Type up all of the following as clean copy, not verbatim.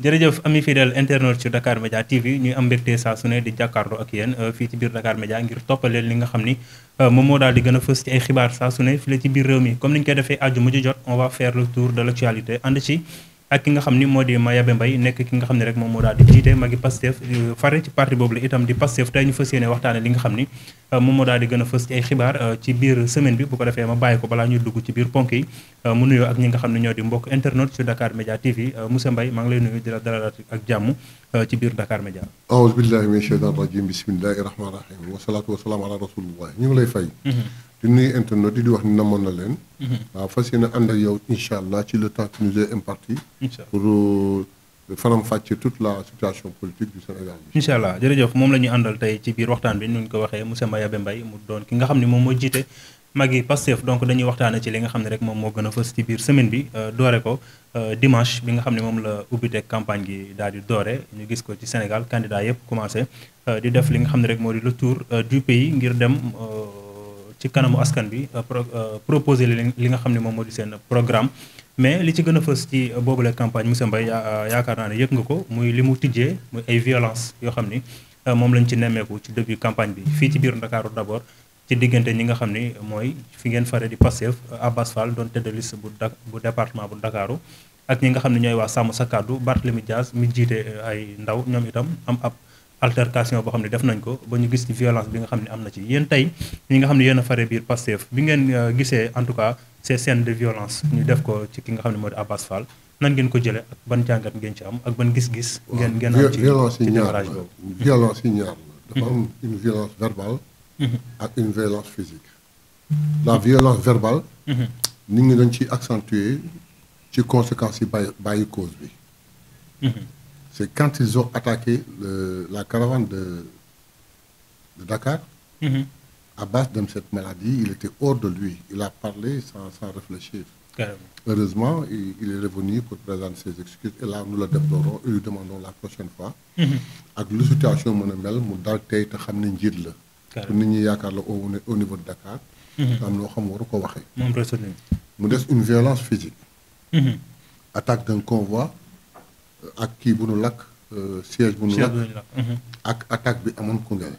jërëjëf ami fidèle internaute ci Dakar Media TV ñuy am mbégte saa su ne di jàkkaarloo ak yéen fii ci biir Dakar Media ngir toppaleen li nga xam ni moom moo daal di gën a fës ci ay xibaar saa su ne fii la ci biir réew mi comme ni ñu koy defee àjjuma ji jot on va faire le tour de l'actualité ànd ci ak ki nga xam ni moo di Mayabé Mbaye nekk ki nga xam ne rek moom moo daal di jiite magi Pastef fare ci parti boobu la itam di Pastef tey ñu fas yéene waxtaane li nga xam ni moom moo daal di gën a fës ci ay xibaar ci biir semaine bi bu ko defee ma bàyyi ko balaa ñuy dugg ci biir ponk yi mu nuyoo ak ñi nga xam ne ñoo di mbokk internet ci Dakar Media TV monsieur Mbaye maa ngi lay nuyu di la dalal ak jàmm ci biir Dakar Media. aouzu billahi mina shaytaani rajim bismillahi rahmaani rahim wasalaatu wasalaam ala rasulillah ñu ngi lay fay. di nuyu internet di wax ni namoon na leen. waaw fas yéene ànd ak yow incha allah ci le temps qui nous est imparti. pour faram-fàcce toute la situation politique du Sénégal. incha allah jërëjëf moom la ñuy àndal tey ci biir waxtaan bi nu ñu ko waxee monsieur Mayabé Mbaye mu doon ki nga xam ne moom moo jiite magi Pastef donc dañuy waxtaane ci li nga xam ne rek moom moo gën a fës ci biir semaine bi doore ko dimanche bi nga xam ne moom la ubbiteeg campagne gi daal di doore ñu gis ko ci Sénégal candidat yëpp commencé di def li nga xam ne rek moo di le tour du pays ngir dem ci kanamu askan bi proposer li nga xam ne moom moo di seen programme mais li ci gën a fës ci boobule campagne monsieur Mbaye yaakaar naa ne yëg nga ko muy li mu tijjee muy ay violence yoo xam ni moom lañ ci nemmeeku ci début campagne bi fii ci biir Ndakaaru d'abord ci diggante ñi nga xam ni mooy fi ngeen fare di Pastef Abass Fall doon tête de liste bu département bu Ndakaaru ak ñi nga xam ne ñooy waa Sàmm Sa Kàddu Barthélémy Dias mi jiite ay ndaw ñoom itam am ab altercation boo xam ne def nañ ko ba ñu gis ci violence bi nga xam ne am na ci yéen tey ñi nga xam ne yéen a fare biir Pastef bi ngeen gisee en tout cas ces scènes de violence ñu def ko ci ki nga xam ne moo di Abass Fall nan ngeen ko jëlee ak ban jàngat ngeen ci am ak ban gis-gis ngeen am ci démarrage boobu violence yi ñaar la dafa am une violence verbale ak une violence physique la violence verbale nit ñi dañ ciy accentuer ci conséquences yi bàyyi cause bi c'est quand ils ont attaqué la caravane de Dakar Abass dans cette maladie il était hors de lui il a parlé sans réfléchir. Carrément. Heureusement il est revenu pour présenter ses excuses et là nous le déplorons et lui demandons la prochaine fois ak lu situation mën a mel mu dal tey te xam ne njiit la pour nit ñi yaakaar la au niveau de Dakar am loo xam waru ko waxee mu des une violence physique attaque d'un convoi ak kii bu nu lakk siège bu nu lakk ak attaque bi amoon Koungheul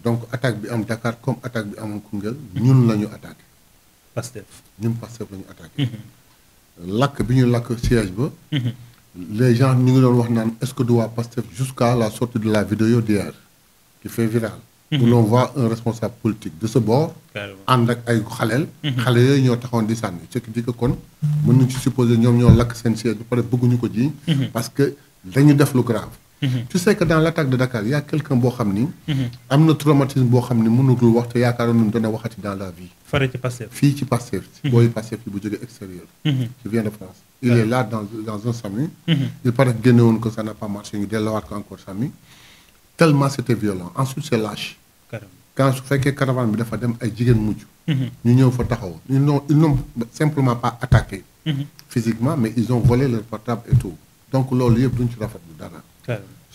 donc attaque bi am Dakar comme attaque bi amoon Koungheul ñun la ñu attaqué Pastef ñun Pastef la ñu attaqué lakk bi ñu lakk siège ba les gens ñu ngi doon wax naan est-ce que du waa Pastef jusqu'à la sortie de la vidéo d'hier qui fait viral où l'on voit un responsable politique de ce bord ànd ak ay xale yooyu ñoo taxawoon di sànni ce qui dit que kon mën nañu ci supposer ñoom ñoo lakk seen siège ba pare bëgguñu ko jiiñ parce que dañu def lu grave tu sais que dans l'attaque de Dakar il y a quelqu'un boo xam ni am na traumatisme boo xam ni mënugul wax te yaakaaroon nañu dana waxati dans la vie fare ci Pastef fii ci Pastef booyu Pastef yi bu jógee extérieur qui vient de France il est là dans un SAMU il paraît que génne woon que ça n'a pas marché ñu delluwaat ko encore SAMU tellement c'était violent ensuite c'est lâche quand su fekkee caravane bi dafa dem ay jigéen mujj ñu ñëw fa taxaw ils n'ont simplement pas attaqué physiquement mais ils ont volé leur portable et tout donc loolu yëpp duñ ci rafetlu dara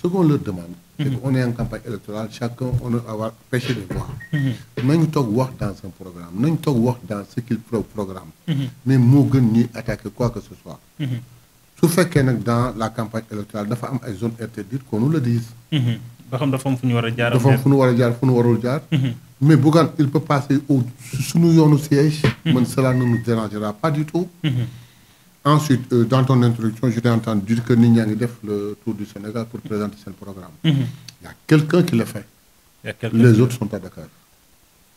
ce qu'on leur demande c'est qu'on est en campagne électorale chacun on doit avoir pêché des voix nañu toog wax dans un programme nañu toog wax dans ce qu'il programme mais moo gën ñuy attaquer quoi que ce soit su fekkee nag dans la campagne électorale dafa am ay zones interdites qu'on nous le dise ba xam dafa am fu ñu war a jaar dafa am fu ñu war a jaar fu ñu warul jaar mais Bougane il peut passer au suñu yoonu siège man cela ne nous dérangera pas du tout ensuite dans ton introduction je t'ai entendu dire que nit ñaa ngi def le tour du Sénégal pour présenter seen programme il y a quelqu'un qui le fait les autres sont à Dakar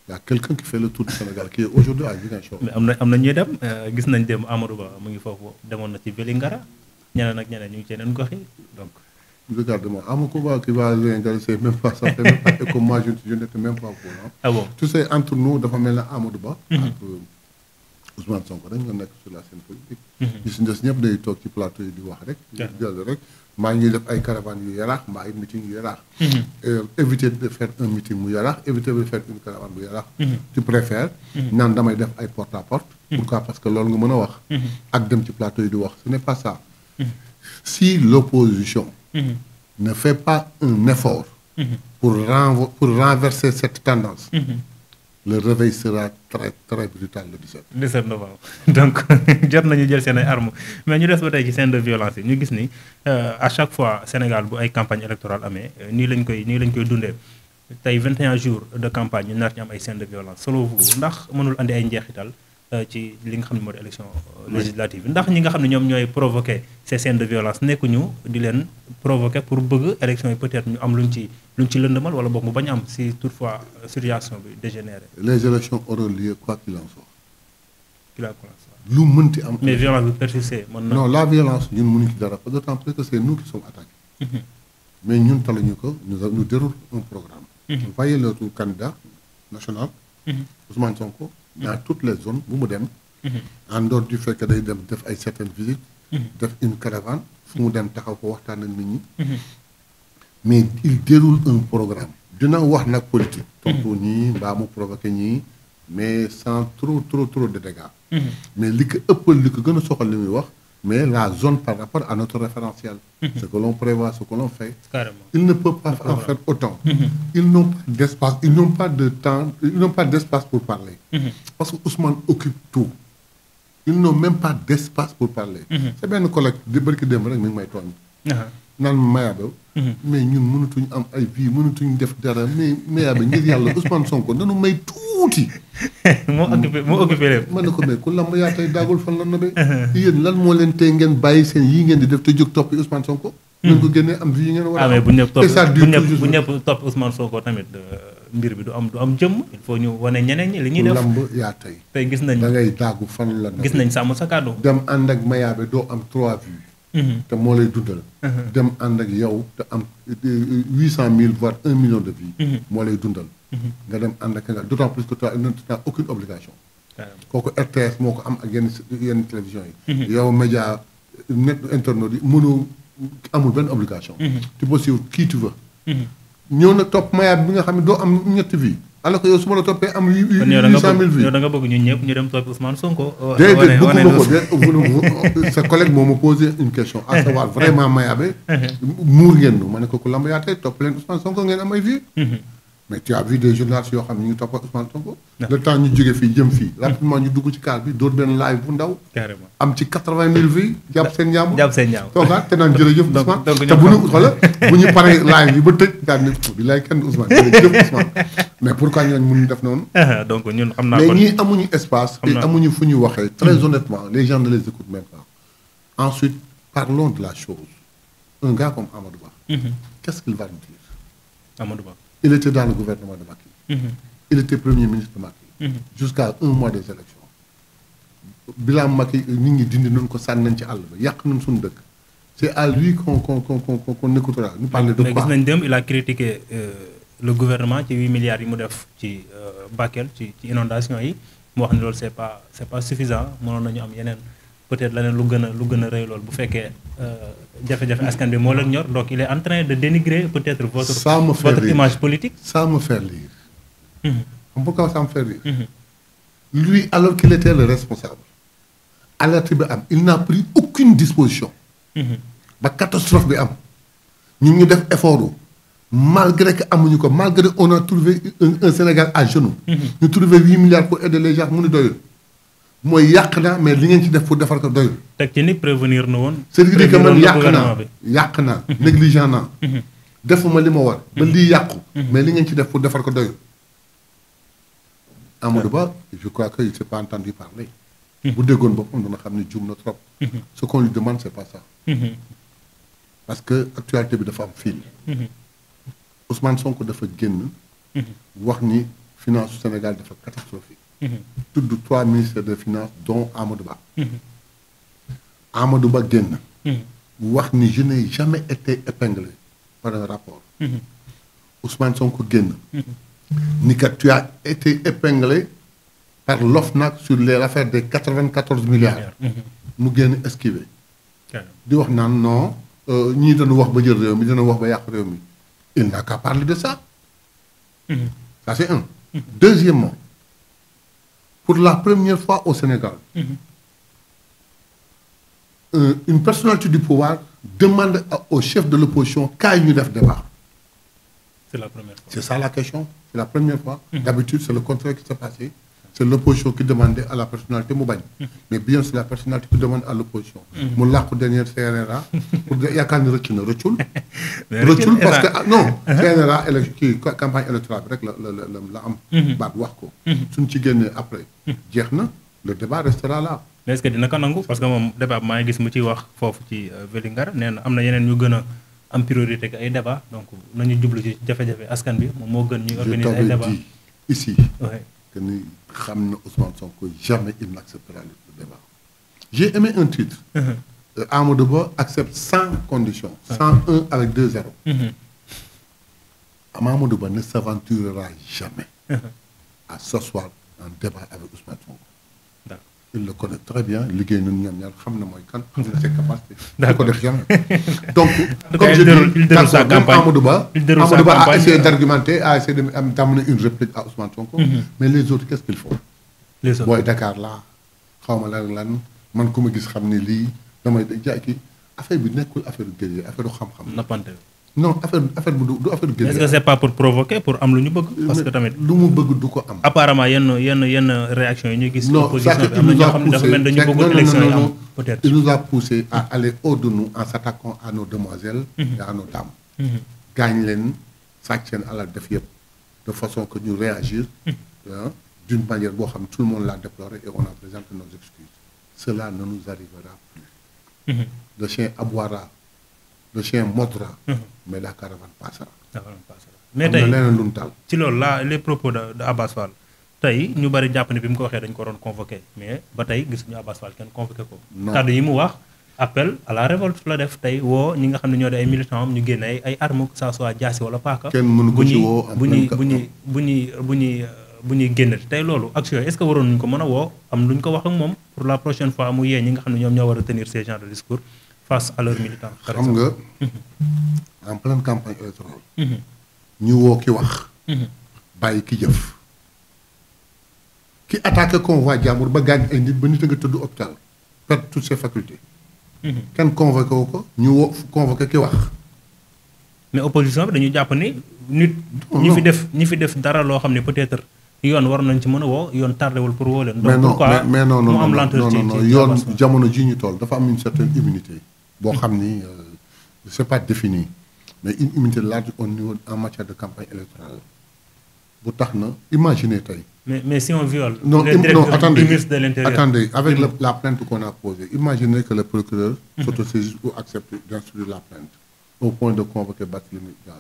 il y a quelqu'un qui fait le tour du Sénégal qui est aujourd'hui à Ziguinchor mais am na ñuy dem gis nañ dem Amadou Ba mu ngi foofu demoon na ci Vélingara ñeneen ak ñeneen ñu ngi ci yeneen gox yi donc regarde-moi Amadou Ba qui va Vélingara c'est même pas ça fait même pas que moi je n'étais même pas au courant ah bon tu sais entre nous dafa mel ne Amadou Ba ak Ousmane Sonko rek ñoo nekk sur la scène politique ñu si des ñëpp day toog ci plateau yi di wax rek jël rek maa ngi def ay caravane yu yaraax mbaa ay meeting yu yaraax éviter de faire un meeting mu yaraax éviter de faire une caravane bu yaraax tu préfères naan damay def ay porte à porte pourquoi parce que loolu nga mën a wax ak dem ci plateau yi di wax ce n'est pas ça si l'opposition ne fait pas un effort pour renverser cette tendance le réveil sera très très brutal le 17. 17 novembre donc jot nañu jël seen ay armes mais ñu des ba tey ci scène de violence yi ñu gis ni à chaque fois Sénégal bu ay campagne électorale amee nii lañ koy dundee tey 21 jours de campagne ñu nar ñu am ay scène de violence selon vous ndax mënul andi ay njeexital ci li nga xam ne moo di élection législative ndax ñi nga xam ne ñoom ñooy provoquer ces scènes de violence nekkuñu di leen provoquer pour bëgg élection yi peut-être ñu am luñ ci lëndëmal wala boog mu bañ am si toutefois situation bi dégénéré. Les élections auront lieu quoi qu'il en soit. lu mënti am. mais violence bi persister mën na. non la violence ñun mënuñ ci dara d'autant plus que c'est nous qui sommes attaqués. mais ñun taluñu ko nous déroulons un programme. Vous voyez le candidat national. Ousmane Sonko. dans toutes les zones bu mu dem. en dehors du fait que day dem def ay certaines visites. def une caravane fu mu dem taxaw ko waxtaan ak nit ñi. mais il déroule un programme. dina wax nag politique. tontu ñii mbaa mu provoqué ñii mais sans trop de dégâts. mais li ko ëppal li ko gën a soxal li muy wax. mais la zone par rapport à notre référentiel. Ce que l'on prévoit, ce que l'on fait. Carrément. Ils ne peuvent pas en faire autant. Ils n'ont pas d'espace, ils n'ont pas de temps, ils n'ont pas d'espace pour parler. Parce que Ousmane occupe tout. Ils n'ont même pas d'espace pour parler. C'est bien un collègue de Berki Demrek, mais moi, naan Mayaba. mais ñun mënatuñ am ay vie mënatuñ def dara mais Mayaba ngir yàlla Ousmane Sonko nanu may tuuti. moo occupé lépp. man na ko mais ku lamb yaa tey daagul fan la nobee. yéen lan moo leen tey ngeen bàyyi seen yii ngeen di def te jóg topp Ousmane Sonko. ngeen ko génnee am vie yi ngeen war a am. mais bu ñëpp topp Ousmane Sonko tamit mbir bi du am jëmm il faut ñu wane ñeneen ñi li ñuy def. ku lamb yaa tey. tey gis nañ da ngay daagu fan la nobee. gis nañ sàmm sa kàddu. dem ànd ak Mayaba doo am 3 vues. te moo lay dundal. dem ànd ak yow te am 800 000 voire 1 million de vues. moo lay dundal. nga dem ànd ak nga d'autant plus que toi tu n'as aucune obligation. kooku RTS moo ko am ak yenn télévision yi. yow média net internaute yi mënoo amul benn obligation. tu peux suivre qui tu veux. ñëw na topp Mayaba bi nga xam ne doo am ñetti vues. alors que yow su ma la toppee am 800 000 vues. yow da nga bëgg ñun ñëpp ñu dem topp Ousmane Sonko. déedéet bëgguma ko sa collègue moo ma posé une question à savoir vraiment Mayaba muur ngeen nu ma ne ko ku lamb yaa tey topp leen Ousmane Sonko ngeen am ay vues. mais tu as vu des journalistes yoo xam ne ñu ngi topp Ousmane Sonko. le temps ñu jóge fii jëm fii. rapidement ñu dugg ci car bi dóor benn live bu ndaw. carrément am ci 80 000 vues. jàpp seen njàmbur toogaat te naan jërëjëf Ousmane. te bu ñu paree live bi ba tëj daal ne bi lay kenn Ousmane jërëjëf Ousmane. mais pourquoi ñooñu mënuñu def noonu. donc ñun xam naa mais ñii amuñu espace. et amuñu fu ñu waxee. très honnêtement les gens ne les écoutent même pas. ensuite parlons de la chose. un gars comme Amadou Ba. qu'est-ce qu'il va nous dire. Amadou Ba. il était dans le gouvernement de Macky. il était premier ministre de Macky. jusqu'à 1 mois des élections. bilan Macky nit ñi dindi nañ ko sànni nañ ci àll ba yàq nañ suñu dëkk. c'est à lui qu'on écoutera. nous parler de quoi mais gis nañ dem il a critiqué le gouvernement ci 8 milliards yi mu def ci Bakel ci inondation yi mu wax ne loolu c'est pas suffisant mënoon nañu am yeneen peut-être leneen lu gën a rëy loolu bu fekkee jafe-jafe askan bi moo leen ñor donc il est en train de dénigrer peut-être votre image politique. Ça me fait rire. Pourquoi ça me fait rire. Lui alors qu'il était le responsable alerte bi am il n'a pris aucune disposition. ba catastrophe bi am ñun ñu def effort malgré que amuñu ko malgré on a trouvé un Sénégal à genoux. ñu trouvé 8 milliards pour aider les gens mu ni doyul. mooy yàq na mais li ngeen ci def pour defar ko doyul. teg ci ni prévenir na woon. c'est-à-dire que man yàq naa négligent naa. defuma li ma war. ba lii yàqu. mais li ngeen ci def pour defar ko doyul. Amadou Ba je crois que il s'est pas entendu parler. bu déggoon boppam dana xam ne juum na trop. ce qu'on lui demande c'est pas ça. parce que actualité bi dafa am fil. Ousmane Sonko dafa génn. wax ni finance Sénégal dafa catastrophique. tudd 3 ministères des finances dont Amadou Ba. Amadou Ba génn. wax ni je n'ai jamais été épinglé par un rapport. Ousmane Sonko génn. ni que tu as été épinglé par l'OFNAC sur les affaires des 94 milliards. mu génn esquivé. di wax naan non ñii dañu wax ba jël réew mi dina wax ba yàq réew mi il n'a qu'à parler de ça. ça c'est un. deuxièmement pour la première fois au Sénégal. Une personnalité du pouvoir demande au chef de l'opposition kaay ñu def débat. C'est la première fois. C'est ça la question. C'est la première fois. D'habitude, c'est le contraire qui s'est passé. C'est l'opposition qui demandait à la personnalité Moubagne. Mais bien, c'est la personnalité qui demande à l'opposition. Mon làqu dernière CNRA. pour yaakaar ni rëcc na rëccul. rëccul parce que non. CNRA kii campagne électorale bi rek la am. baat wax ko. suñ ci génnee après. jeex na le débat restera là. mais est-ce que dina ko nangu parce que moom débat maa ngi gis mu ciy wax foofu ci Vélingara nee na am na yeneen ñu gën a am priorité que ay débat donc nañu jublu ci jafe-jafe askan bi moom moo gën ñuy organiser ay débat ici. que ni xam na Ousmane Sonko jamais il n'acceptera le débat. J'ai aimé un titre. Amadou Ba accepte sans condition. 101 avec 2-0. Amadou Ba ne s'aventurera jamais à s'asseoir en débat avec Ousmane Sonko. Il le connaît très bien liggéey nañu ñoom ñaar xam na mooy kan xam na ses capacités. du ko def jamais. donc comme je dis d'accord Amadou Ba a essayé d'argumenter a essayé d'amener une réplique à Ousmane Sonko. mais les autres qu'est-ce qu'ils font. les autres booy Dakar laa xaw ma lan man ku ma gis xam ne lii damay jaay kii affaire bi nekkul affaire guerrier affaire xam-xam. nappante non affaire bi du affaire guerrier. est-ce que c'est pas pour provoquer pour am lu ñu bëgg. parce que tamit lu mu bëgg du ko am. apparemment yenn réaction yi ñuy gis. opposition bi am na ñoo xam ne dafa mel dañu bëgg élection yi am peut-être. il nous a poussé à aller au-delà de nous en s'attaquant à nos demoiselles. et à nos dames. gaañ leen sàcc seen alal def yëpp de façon que ñu réagir. d'une manière boo xam ne tout le monde l'a déploré et on a présenté nos excuses. Cela ne nous arrivera plus. Le chien aboiera. Le chien mordra. mais la caravane passera. mais tey leneen lu mu taal. ci loolu la les propos de Abass Fall tey ñu bari jàpp ne bi mu ko waxee dañu ko doon convoqué mais ba tey gisuñu Abass Fall kenn convoqué ko. kàddu yi mu wax appel à la révolte la def tey woo ñi nga xam ne ñoo di ay militants am ñu génne ay armes que ça soit jaasi wala paaka. kenn mënu ko ci woo bu ñuy génne tey loolu action est-ce que waroon nañu ko mën a woo am lu ñu ko wax ak moom pour la prochaine fois mu yee ñi nga xam ne ñoom ñoo war a tenir ces genres de discours face à leurs militants. xam nga en pleine campagne électorale. ñu woo ki wax. bàyyi ki jëf. ki attaqué convoi jàmbur ba gaañ ay nit ba nit a nga tëdd hôpital perdre toutes ses facultés. kenn convoqué wu ko ñu woo convoqué ki wax. mais opposition bi dañu jàpp ni nit. ñi fi def dara loo xam ne peut-être yoon war nañ ci mën a woo yoon tardewul pour woo leen. donc pourquoi mais non mu am lenteur ci yoon jamono ji ñu toll dafa am une certaine immunité. boo xam ni c'est pas défini mais une immunité large au niveau en matière de campagne électorale bu tax na imaginer tey. mais si on viole. non du ministre de l'Intérieur. attendez avec la plainte qu'on a posée imaginez que le procureur s'autosaisit ou accepte d'instruire la plainte au point de convoquer Barthélémy Dias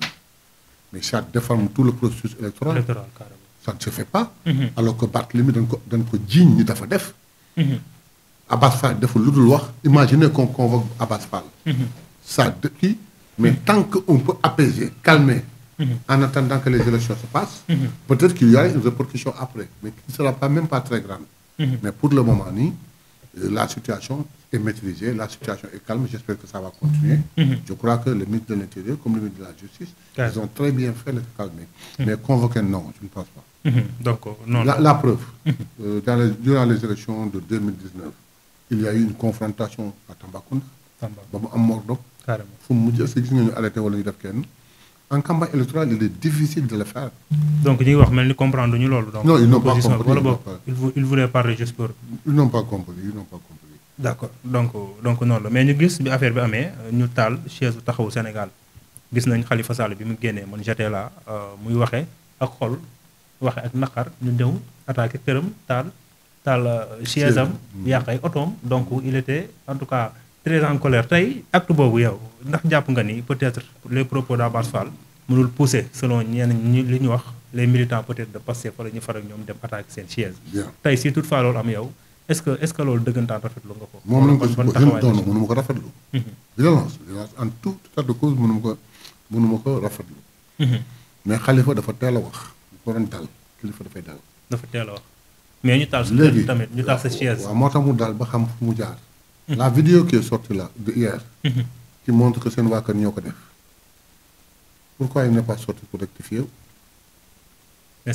mais ça déforme tout le processus électoral. Carrément. Ça ne se fait pas. alors que Barthélémy dañ ko jiiñ ni dafa def. Abass Fall deful lu dul wax imaginez qu'on convoque Abass Fall. ça depuis mais tant qu'on peut apaiser calmer. en attendant que les élections se passent. peut-être qu'il y aura une répercussion après mais qui ne sera même pas très grande. mais pour le moment nii la situation est maîtrisée la situation est calme j'espère que ça va continuer. je crois que le ministre de l'Intérieur comme le ministre de la Justice. ils ont très bien fait le calmer. mais convoquer non je ne pense pas. donc non la preuve. durant les élections de 2019 il y a eu une confrontation à Tambacounda. ba mu am mort d'homme. carrément fu mu mujj est-ce que gis nga ñu arrêté wala ñu def kenn. en campagne électorale il est difficile de le faire. donc ñu ngi wax mel ni comprendre ñu loolu. donc non ils n'ont pas compris wala boog ils voulaient parler juste pour. ils n'ont pas compris. d'accord donc noonu la mais ñu gis bi affaire bi amee ñu taal chaise bu taxawu Sénégal gis nañ Khalifa Sall bi mu génnee man j'étais là muy waxee ak xol waxe ak naqar ñu ñëw attaqué këram taal chaise am yàq ay otoom donc il était en tout cas très en colère tey acte boobu yow ndax jàpp nga ni peut-être les propos d'Abass Fall mënul pousser selon ñenn ñi li ñu wax les militants peut-être de Pastef wala ñu faral ñoom dem attaqué seen chaise. tey si toutefois loolu am yow est-ce que loolu dëggantaan rafetlu nga ko. moom lañ ko mënu ma ko rafetlu. violence en tout état de cause mënu ma ko rafetlu. mais Khalifa dafa teel a wax bu ko doon dal kilifa dafay dal. dafa teel a wax mais ñu taal sa tamit ñu taal sa chaise. waaw moo tax mu daal ba xam fu mu jaar. la vidéo qui est sortie là de hier. qui montre que seen waa kër ñoo ko def. pourquoi il n'est pas sorti pour rectifier.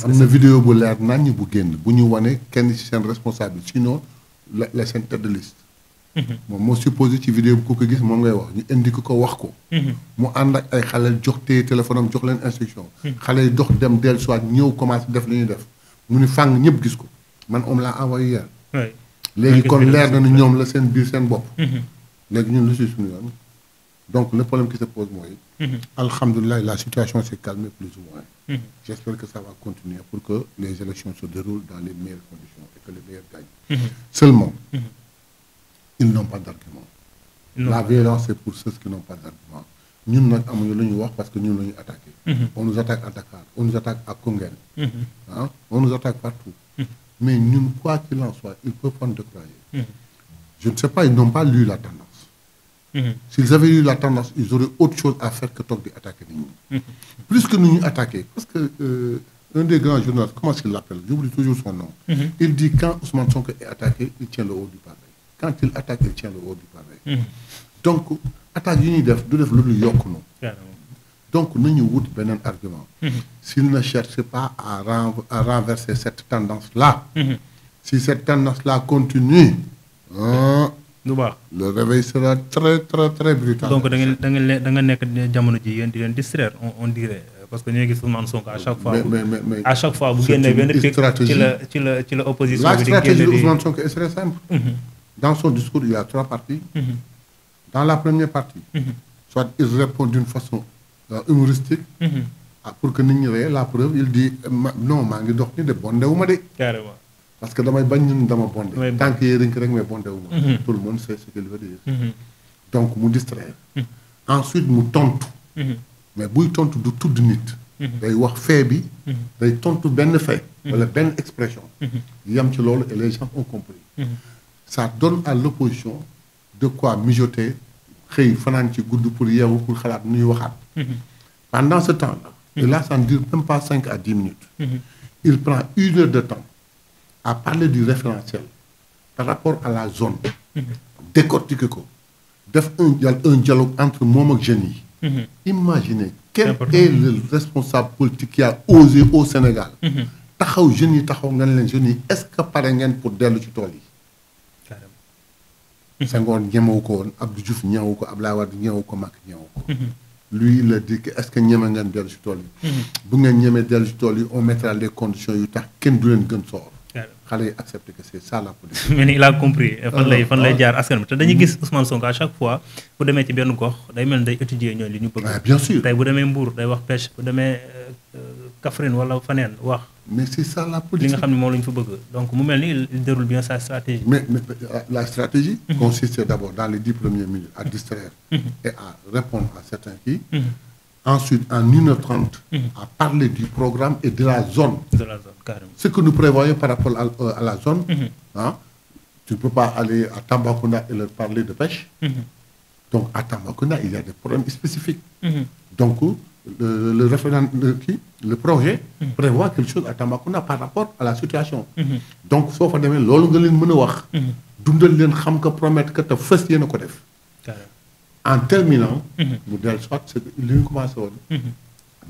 am na vidéo bu leer naññ bu génn bu ñu wane kenn ci seen responsable sinon la seen tête de liste. moom moo supposé ci vidéo bi ku ko gis moom ngay wax ñu indi ko wax ko. mu ànd ak ay xale jox téye téléphone am jox leen instruction. xale yi dox dem dellu soit ñëw commencé def li ñuy def mu ni fàng ñëpp gis ko man on l'a envoyé hier. léegi kon leer na ni ñoom la seen biir seen bopp. léegi ñun lu si suñu yoon donc le problème qui se pose mooy. alhamdulilah la situation s'est calmée plus ou moins. J'espère que ça va continuer pour que les élections se déroulent dans les meilleures conditions et que les meilleurs gagnent. Seulement. Ils n'ont pas d'argument. La violence, c'est pour ceux qui n'ont pas d'argument. Nous, nous avons parce que nous nous attaqué. On nous attaque à Dakar, on nous attaque à Congen. Hein? On nous attaque partout. Mais nous, quoi qu'il en soit, ils peuvent prendre de croyer. Je ne sais pas, ils n'ont pas lu la tendance. S'ils avaient lu la tendance, ils auraient autre chose à faire que d'attaquer nous. Plus que nous attaquer, parce que un des grands journalistes, comment est-ce qu'il l'appelle? J'oublie toujours son nom. Il dit quand Ousmane Sonko est attaqué, il tient le haut du pavé. Quand il attaque, il tient le haut du pavé. Donc, attaque UNIDEF, nous devons donc, nous avons un argument. S'il ne cherche pas à renverser cette tendance-là, si cette tendance-là continue, le réveil sera très, très, très brutal. Donc, on dirait. Parce que nous avons à chaque fois. À chaque fois, vous gagnez une stratégie. La stratégie d'Ousmane Sonko est très simple. Dans son discours, il y a 3 parties. Dans la première partie, soit il répond d'une façon humoristique, pour que nous ayons la preuve, il dit non, je ne suis pas bondé. Carrément. Parce que je suis bondé. Tant qu'il y a rien bondé, tout le monde sait ce qu'il veut dire. Donc, je distraire. Ensuite, je tente. Mais si je tente de tout de nit, day wax fait bi, day tontu ben fait, wala ben expression. Yam ci lolu et les gens ont compris. Ça donne à l'opposition de quoi mijoter, xey fanan ci goudou pour yewu pour xalat nuy waxat. Pendant ce temps-là, et là ça ne dure même pas 5 à 10 minutes. Il prend 1 heure de temps à parler du référentiel par rapport à la zone. Décortiquer ko. Def un dialogue entre mom ak jeunes yi. Imaginez quel est le responsable politique qui a osé au Sénégal. Taxaw jeunes yi taxaw nga leen jeunes yi est-ce que paré ngeen pour dellu ci tool yi. Senghor ñemewu ko woon Abdou Diouf ñemewu ko Abdoulaye Wade ñemewu ko Macky ñemewu ko. Lui il a dit que est-ce que ñeme ngeen dellu ci tool yi. Bu ngeen ñemee dellu ci tool yi on mettra les conditions yu tax kenn du leen gën soor. Xale yi accepté que c'est ça la politique. Mais il a compris. fan lay jaar askan bi te dañuy gis Ousmane Sonko à chaque fois bu demee ci benn gox day mel day étudier ñooy li ñu bëgg. Bien sûr tey bu demee Mbour day wax pêche bu demee Kaffrine wala faneen wax. Mais c'est ça la politique. li nga xam ne moom la ñu fa bëgg donc mu mel ni il déroule bien sa stratégie. Mais la stratégie consiste d'abord dans les 10 premières minutes à distraire et à répondre à certains qui. Ensuite, en 1h30, à parler du programme et de la zone. De la zone, carrément. Ce que nous prévoyons par rapport à la zone, hein, tu ne peux pas aller à Tambacounda et leur parler de pêche. Donc, à Tambacounda, il y a des problèmes spécifiques. Donc, le projet prévoit quelque chose à Tambacounda par rapport à la situation. Donc, sauf à demain, l'on va dire wax dundal len xam ko promettre que te fess yena ko def. En terminant, mu del soit ce li ñu commencé woon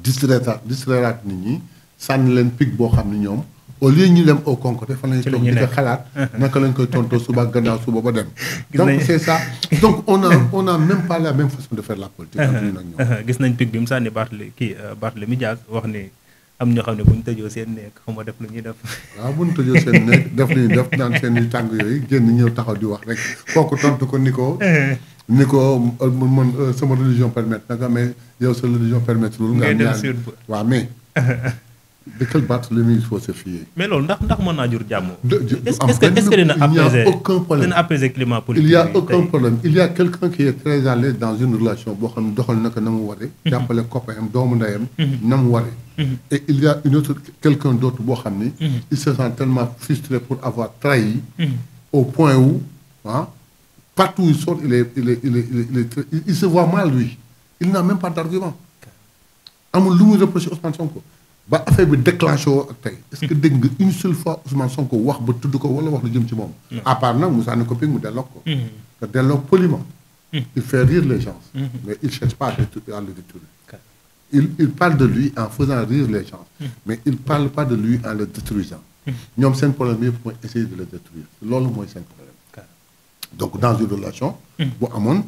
distrairaat nit ñi sànni leen pic boo xam ne ñoom au lieu ñu dem au concret fan lañu toog di ko xalaat naka lañ koy tontoo suba gannaaw suba ba dem. Donc c'est ça. Donc on a même pas la même façon de faire la politique. Gis nañ pic bi mu sànni Barthélémy Dias wax ni am ñoo xam ne bu ñu tëjoo seen nekk xam nga def lu ñuy def. waaw bu ñu tëjoo seen nekk def lu ñuy def naan seen yu tàng yooyu génn ñëw taxaw di wax rek kooku tontu ko ni ko man sama religion permettre naka mais yow sa religion permettre loolu. nga ñaan waaw mais de quel Barthélémy il faut se fier. mais loolu ndax mën naa jur jàmm. est-ce que dina apaiser climat politique. Il y a aucun problème. Il y a quelqu'un qui est très à l'aise dans une relation boo xam ne doxal naka na mu waree. jàppale copain doomu ndeyam. na mu waree. Et il y a quelqu'un d'autre boo xam ni. il se sent tellement frustré pour avoir trahi. Au point où partout où il sort il se voit mal lui. Il n'a même pas d'argument. Amul lu muy reproché Ousmane Sonko. ba affaire bi déclenché woo ak tey est-ce que dégg nga une seule fois Ousmane Sonko wax ba tudd ko wala wax lu jëm ci moom. à part nag Moussa ne ko ping mu delloo ko. te delloo poliment. il fait rire les gens. mais il cherche pas à le détruire. Il parle de lui en faisant rire les gens. mais il parle pas de lui en le détruisant. ñoom seen problème yëpp mooy essayer de le détruire loolu mooy seen problème. donc dans une relation bu amoon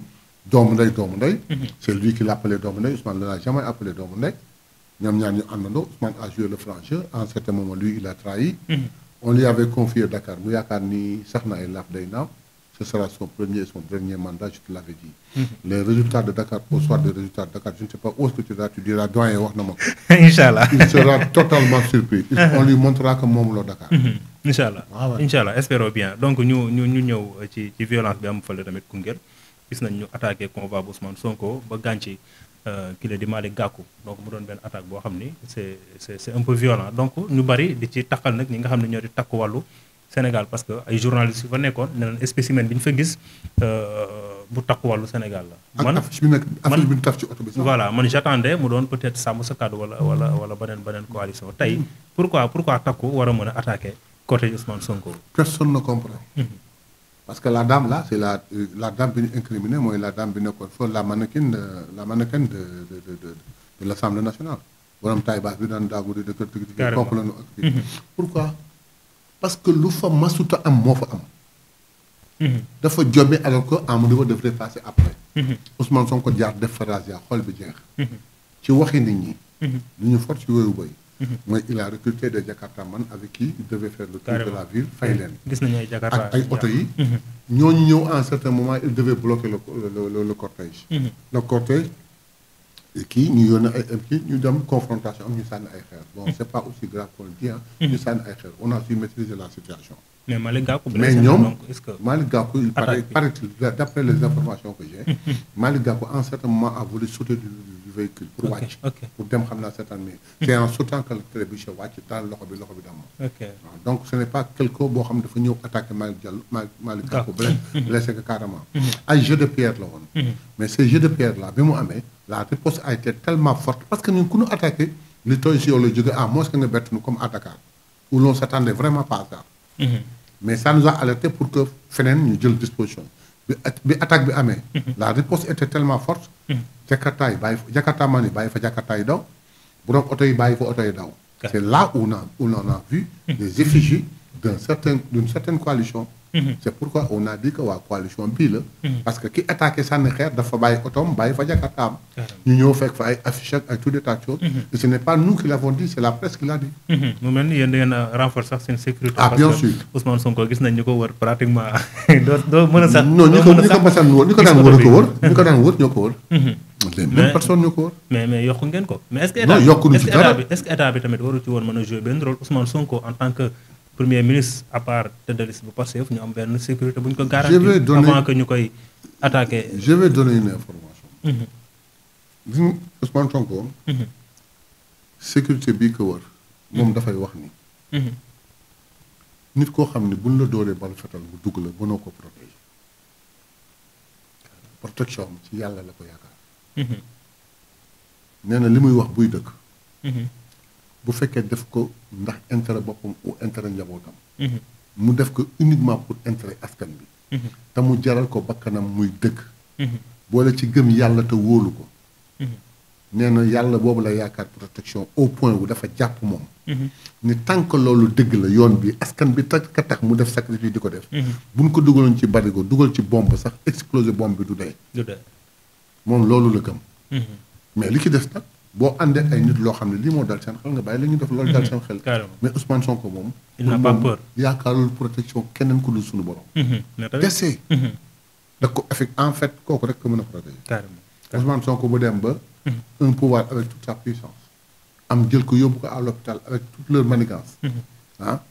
doomu ndey c'est lui qui l'appelait doomu ndey Ousmane ne l'a jamais appelé doomu ndey ñoom ñaar ñu àndandoo Ousmane a joué le franc jeu à un certain moment lui il a trahi on lui avait confié Dakar mu yaakaar ni sax na ay laaf day naaw ce sera son premier et son dernier mandat je te l'avais dit les résultats de Dakar au soir des résultats de Dakar je ne sais pas où est-ce que tu diras doyen wax na ma ko Inch'Allah il sera totalement surpris on lui montrera que moom la Dakar Inch'Allah Inch'Allah espérons bien donc ñu ñëw ci violence bi am fële tamit Koungheul gis nañ ñu attaqué convoi bu Ousmane Sonko ba gànci ki la di Malick Gakou donc mu doon benn attaque boo xam ni c'est un peu violent donc ñu bari di ci takkal nag ñi nga xam ne ñoo di takku wàllu Sénégal parce que ay journalistes yu fa nekkoon ne leen spécimen bi ñu fa gis bu takku wàllu Sénégal la. man affiche bi ñu taf ci oto bi. voilà man j'attendais mu doon peut-être sàmm sa kàddu wala beneen coalition tey pourquoi takku war a mën a attaquer côté Ousmane Sonko. personne ne comprend. parce que la dame là c'est la dame bi ñu incriminé mooy la dame bi nekkoon foofu la mannequin de l'Assemblée nationale. borom taay baas bi daan daagu di kër gi. kooku la ñu ak pourquoi. parce que lu fa masuta am moo fa am. dafa jommi alors que Amadou Ba devrait passer après. Ousmane Sonko jaar def fa razzia xol bi jeex. ci waxi nit ñi. lu ñu fort ci wéyu boy. mooy il a recruté des Jakartaman avec qui il devait faire le tour de la ville fay leen. gis nañu ay Jakarta ak ay oto yi. ñooñu ñëw à un certain moment il devait bloquer le cortège. le cortège kii ñu yónnee ay kii ñu dem confrontation am ñu sànni ay xeer bon c'est pas aussi grave qu'on le dit ñu sànni ay xeer on a su maîtriser la situation. mais Malick Gakou mais ñoom Malick Gakou il paraît-il d'après les informations que j'ai. Malick Gakou à un certain moment a voulu sauter du véhicule pour wàcc. pour dem xam naa certain mais c'est en sautant que le trébuchet wàcc taal loxo bi damm. donc ce n'est pas quelqu'un boo xam ne dafa ñëw attaquer Malick Gakou blessé que carrément. ay jeu de pierre la woon. mais ces jeux de pierre là bi mu amee. la riposte a été tellement forte parce que ñun ku ñu attaqué li tooy si yow la jóge à moins que nga bett ñu comme à Dakar où l'on s'attendait vraiment pas à ça. mais ça nous a alerté pour que feneen ñu jël disposition bi attaque bi amee. la riposte était tellement forte. Jakarta yi bàyyi fa Jakarta man yi bàyyi fa Jakarta yi daw borom oto yi bàyyi fa oto yi daw. c'est là où on a vu des effigies d'une certaine coalition. c'est pourquoi on a dit que waa coalition bii la. parce que ki attaqué sànni xeer dafa bàyyi otoom bàyyi fa Jakartaam. ñu ñëw fekk fa ay affiches ak ay tout des tas de choses. et ce n'est pas nous qui l'avons dit c'est la presse qui l'a dit. mu mel ni yéen da ngeen a renforcer sax seen sécurité. ah bien sûr Ousmane Sonko gis nañ ñu ko wër pratiquement doo mën a sax. non ñu ko daan wër ñoo ko wër. les mêmes personnes ñoo ko wër. mais yokku ngeen ko. mais est-ce que non yokkuñu ci dara est-ce que état bi tamit waru ci woon mën a jouer benn rôle Ousmane Sonko en tant que premier ministre à part tête de liste bu Pastef ñu am benn sécurité bu ñu ko garantir avant que ñu koy attaquer. je vais donner une information. gis nga Ousmane Sonko. sécurité bii ko wër. moom dafay wax ni. nit koo xam ne buñ la dooree bal fetal bu dugg la mënoo ko protéger. protection ci yàlla la ko yaakaar. nee na li muy wax buy dëkk. bu fekkee def ko ndax intérêt boppam ou intérêt njabootam. mu def ko uniquement pour intérêt askan bi. te mu jaral ko bakkanam muy dëgg. boole ci gëm yàlla te wóolu ko. nee na yàlla boobu la yaakaar protection au point où dafa jàpp moom. ni tant que loolu dëgg la yoon bi askan bi tax mu def sacrifice di ko def. buñ ko dugaloon ci barigo dugal ci bombe sax exploser bombe bi du dee. moom loolu la gëm. mais li ci des nag. boo àndee ay nit loo xam ne lii moo dal seen xel nga bàyyi la ñu def loolu dal seen xel. mais Ousmane Sonko moom. il n'a pas peur yaakaarul protection keneen ku dul suñu borom. dese. da ko en fait kooku rek ko mën a protéger. Ousmane Sonko bu dem ba. un pouvoir avec toute sa puissance. am jël ko yóbbu ko à l'hôpital avec toute leur manigance.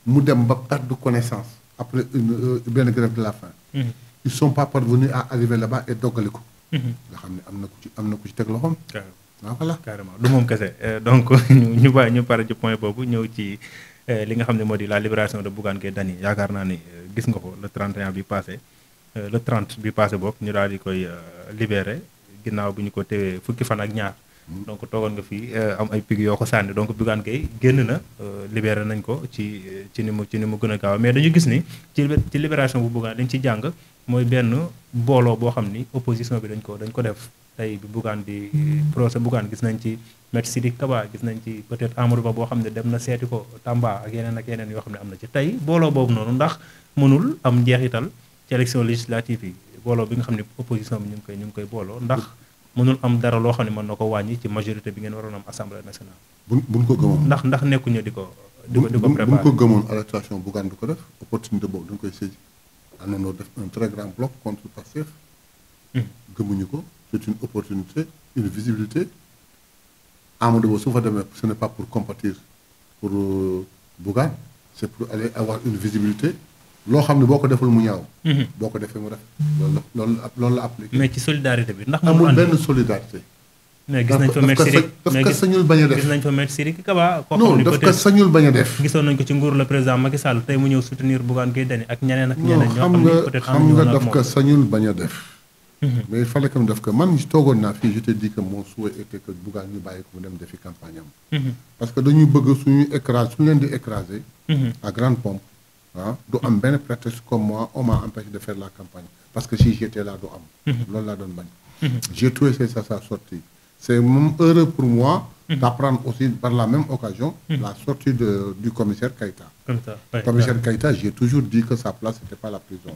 mu dem ba perdre connaissance après benn grève de la faim. ils sont pas parvenus à arriver là-bas et doggali ko. nga xam ne am na ku ci teg loxoom. waaw voilà carrément du moom kese donc ñu pare ci point boobu ñëw ci li nga xam ne moo di la libération de Bougane Gueye Dany yaakaar naa ni gis nga ko le 31 bi passé le 30 bi passé boobu ñu daal di koy libéré ginnaaw bi ñu ko téwee fukki fan ak ñaar donc toogoon nga fii am ay pig yoo ko sànni donc Bougane Gueye génn na libéré nañ ko ci ni mu gën a gaaw mais dañu gis ni ci libération bu Bougane dañ ci jàng mooy benn booloo boo xam ni opposition bi dañ ko def tey bi Bougane di procès Bougane gis nañ ci Maître Sidiki Kaba gis nañ ci peut-être Amadou Ba boo xam ne dem na seeti ko Tamba ak yeneen yoo xam ne am na ci tey booloo boobu noonu ndax mënul am njeexital ci élection législative yi booloo bi nga xam ne opposition bi ñu ngi koy booloo ndax mënul am dara loo xam ne mën na ko wàññi ci majorité bi ngeen waroon am assemblée nationale. buñ ko gëmoon ndax nekkuñu di ko préparer. buñ ko gëmoon arrestation Bougane du ko def opportunité boobu dañ koy saisir. àndandoo def un très grand bloc contre Pastef. gëmuñu ko c'est une opportunité une visibilité. Amadou Ba su fa demee ce n'est pas pour compatir pour Bougane c'est pour aller avoir une visibilité loo xam ne boo ko deful mu ñaaw. boo ko defee mu def loolu la appliqué. mais ci solidarité bi ndax amul benn solidarité. mais gis nañ fa maître Sidiki daf ko sañul bañ a def gis nañ fa maître Sidiki Kaba. koo xam non ne daf ko sañul bañ a def. gisoon nañ ko ci nguur le président Macky Sall tey mu ñëw soutenir Bougane Gueye Dany ak ñeneen ak ñeneen. ñoo xam ne peut-être xam nga daf ko sañul bañ a def. mais il fallait que mu def ko man toogoon naa fii je te dis que mon souhait était que Bougane ñu bàyyi ko mu dem defi campagne am. parce que dañuy bëgg suñu leen di écraser. à grande pompe du am benn prétexte comme moi on m'a empêché de faire la campagne parce que si j'étais là du am. loolu laa doon bañ. j'ai trouvé ça sa sortie. c'est même heureux pour moi. d'apprendre aussi par la même occasion. la sortie du commissaire Keïta. Commissaire Keïta, j'ai toujours dit que sa place n'était pas la prison.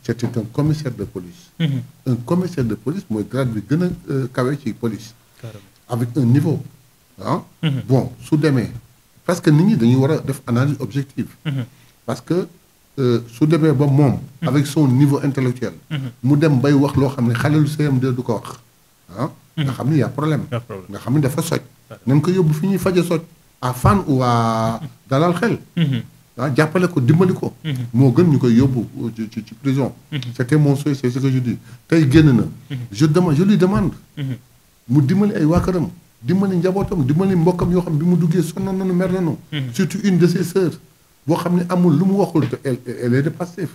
C'était un commissaire de police. Un commissaire de police mooy grade bi gën a kawe ci police. avec un niveau. bon su demee parce que nit ñi dañuy war a def analyse objective. parce que su demee ba moom. avec son niveau intellectuel. mu dem bay wax loo xam ne xale lu CM2 du ko wax. nga xam ni y a problème. nga xam ni dafa soj. nañ ko yóbbu fi ñuy faje soj. à Fann ou à Dalal Xel. jàppale ko dimbali ko. moo gën ñu koy yóbbu ci prison. c'était mon souhait c'est ce que je dis tey génn na. je lui demande. mu dimbali ay waa këram dimbali njabootam dimbali mbokkam yoo xam bi mu duggee sonnoon nañu mer nañu. surtout une de ses sœurs boo xam ne amul lu mu waxul te elle est de Pastef.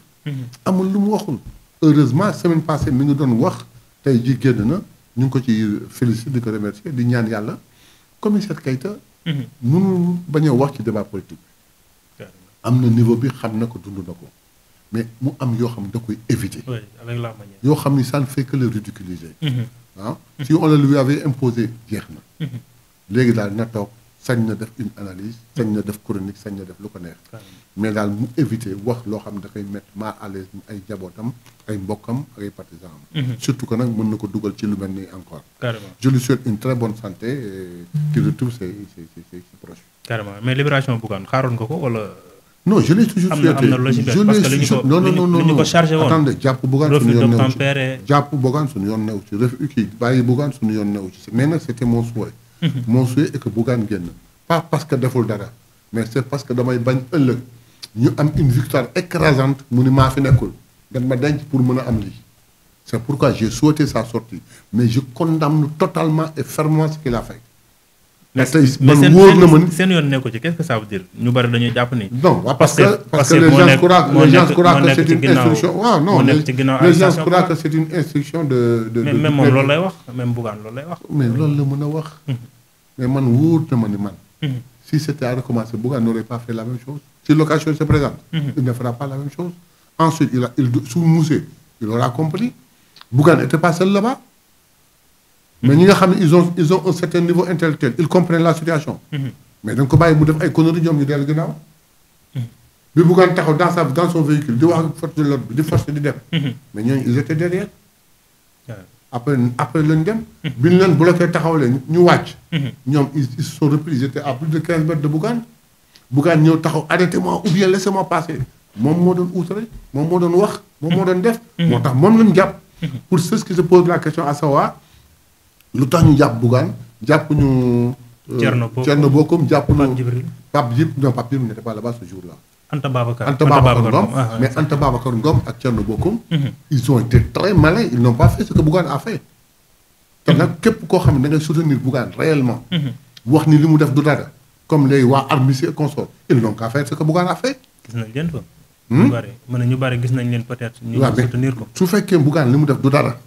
amul lu mu waxul. heureusement semaine passée mi ngi doon wax tey ji génn na ñu ngi ko ci féliciter di ko remercier di ñaan yàlla commissaire Keïta. mënul bañ a wax ci débat politique. am na niveau bi xam na ko dund na ko mais mu am yoo xam da koy éviter. oui avec la manière. yoo xam ni ça ne fait que le ridiculiser. si on le lui avait imposé jeex na. léegi daal na toog sañ na def une analyse sañ na def chronique sañ na def lu ko neex. mais daal mu éviter wax loo xam da koy mettre mal à l'aise ay jabootam ay mbokkam ak ay partisans am. surtout que nag mën na ko dugal ci lu mel ni encore. carrément je lui souhaite une très bonne santé et qu'il retrouve ses proches. carrément mais libération Bougane xaaroon nga ko wala. non je l'ai toujours souhaité am na logique parce que li ñu ko chargé woon. attendez jàpp Bougane suñu yoon new ci jàpp Bougane suñu yoon new ci refus kii bàyyi Bougane suñu yoon new ci mais nag c'était mon souhait. mon souhait est que Bougane génn pas parce que deful dara mais c'est parce que damay bañ ëllëg ñu am une victoire écrasante mu ni maa fi nekkul dañ ma denc pour mën a am lii c'est pourquoi j'ai souhaité sa sortie mais je condamne totalement et fermement ce qu'il a fait. mais man wóor na ma seen yoon nekku ci qu'est-ce que ça veut dire ñu bari dañuy jàpp ni. non parce que les gens croient que c'est une instruction waaw non les gens croient que c'est une instruction de même moom loolu lay wax même Bougane loolu lay wax. mais loolu la mën a wax. mais man wóor na ma ni man. si c'était à recommencer Bougane n'aurait pas fait la même chose. si l'occasion se présente. il ne fera pas la même chose. ensuite sous Moussé il aura compris Bougane n'était pas seul là-bas. mais ñi nga xam ne ils ont un certain niveau intellectuel ils comprennent la situation. mais dañ ko bàyyi mu def ay conneries ñoom ñu dellu ginnaaw. bi Bougane taxaw dans son véhicule di wax force de l'ordre bi di force di dem. mais ñooñu ils étaient derrière. après lañ dem. bi ñu leen bloqué taxawalee ñu wàcc. ñoom ils se sont repris ils étaient à plus de 15 mètres de Bougane. Bougane ñëw taxaw arrêtez-moi ou bien laissez-moi passer moom moo doon outré moom moo doon wax moom moo doon def. moo tax moom lañ jàpp. pour ceux qui se posent la question à savoir. lu tax ñu jàpp Bougane jàpp ñu. Thierno Bocoum jàpp ñu Pape Djibril n'était pas là-bas ce jour-là. Anta Babacar Ngom mais Anta Babacar Ngom ak Thierno Bocoum. ils ont été très malins ils n'ont pas fait ce que Bougane a fait. te nag képp koo xam ne da ngay soutenir Bougane réellement. wax ni li mu def du dara comme les waa Armistice et consorts ils n'ont qu'à faire ce que Bougane a fait. gis nañ leen fa. ñu bari gis nañ leen peut-être. ñu soutenir ko su fekkee Bougane li mu def du dara.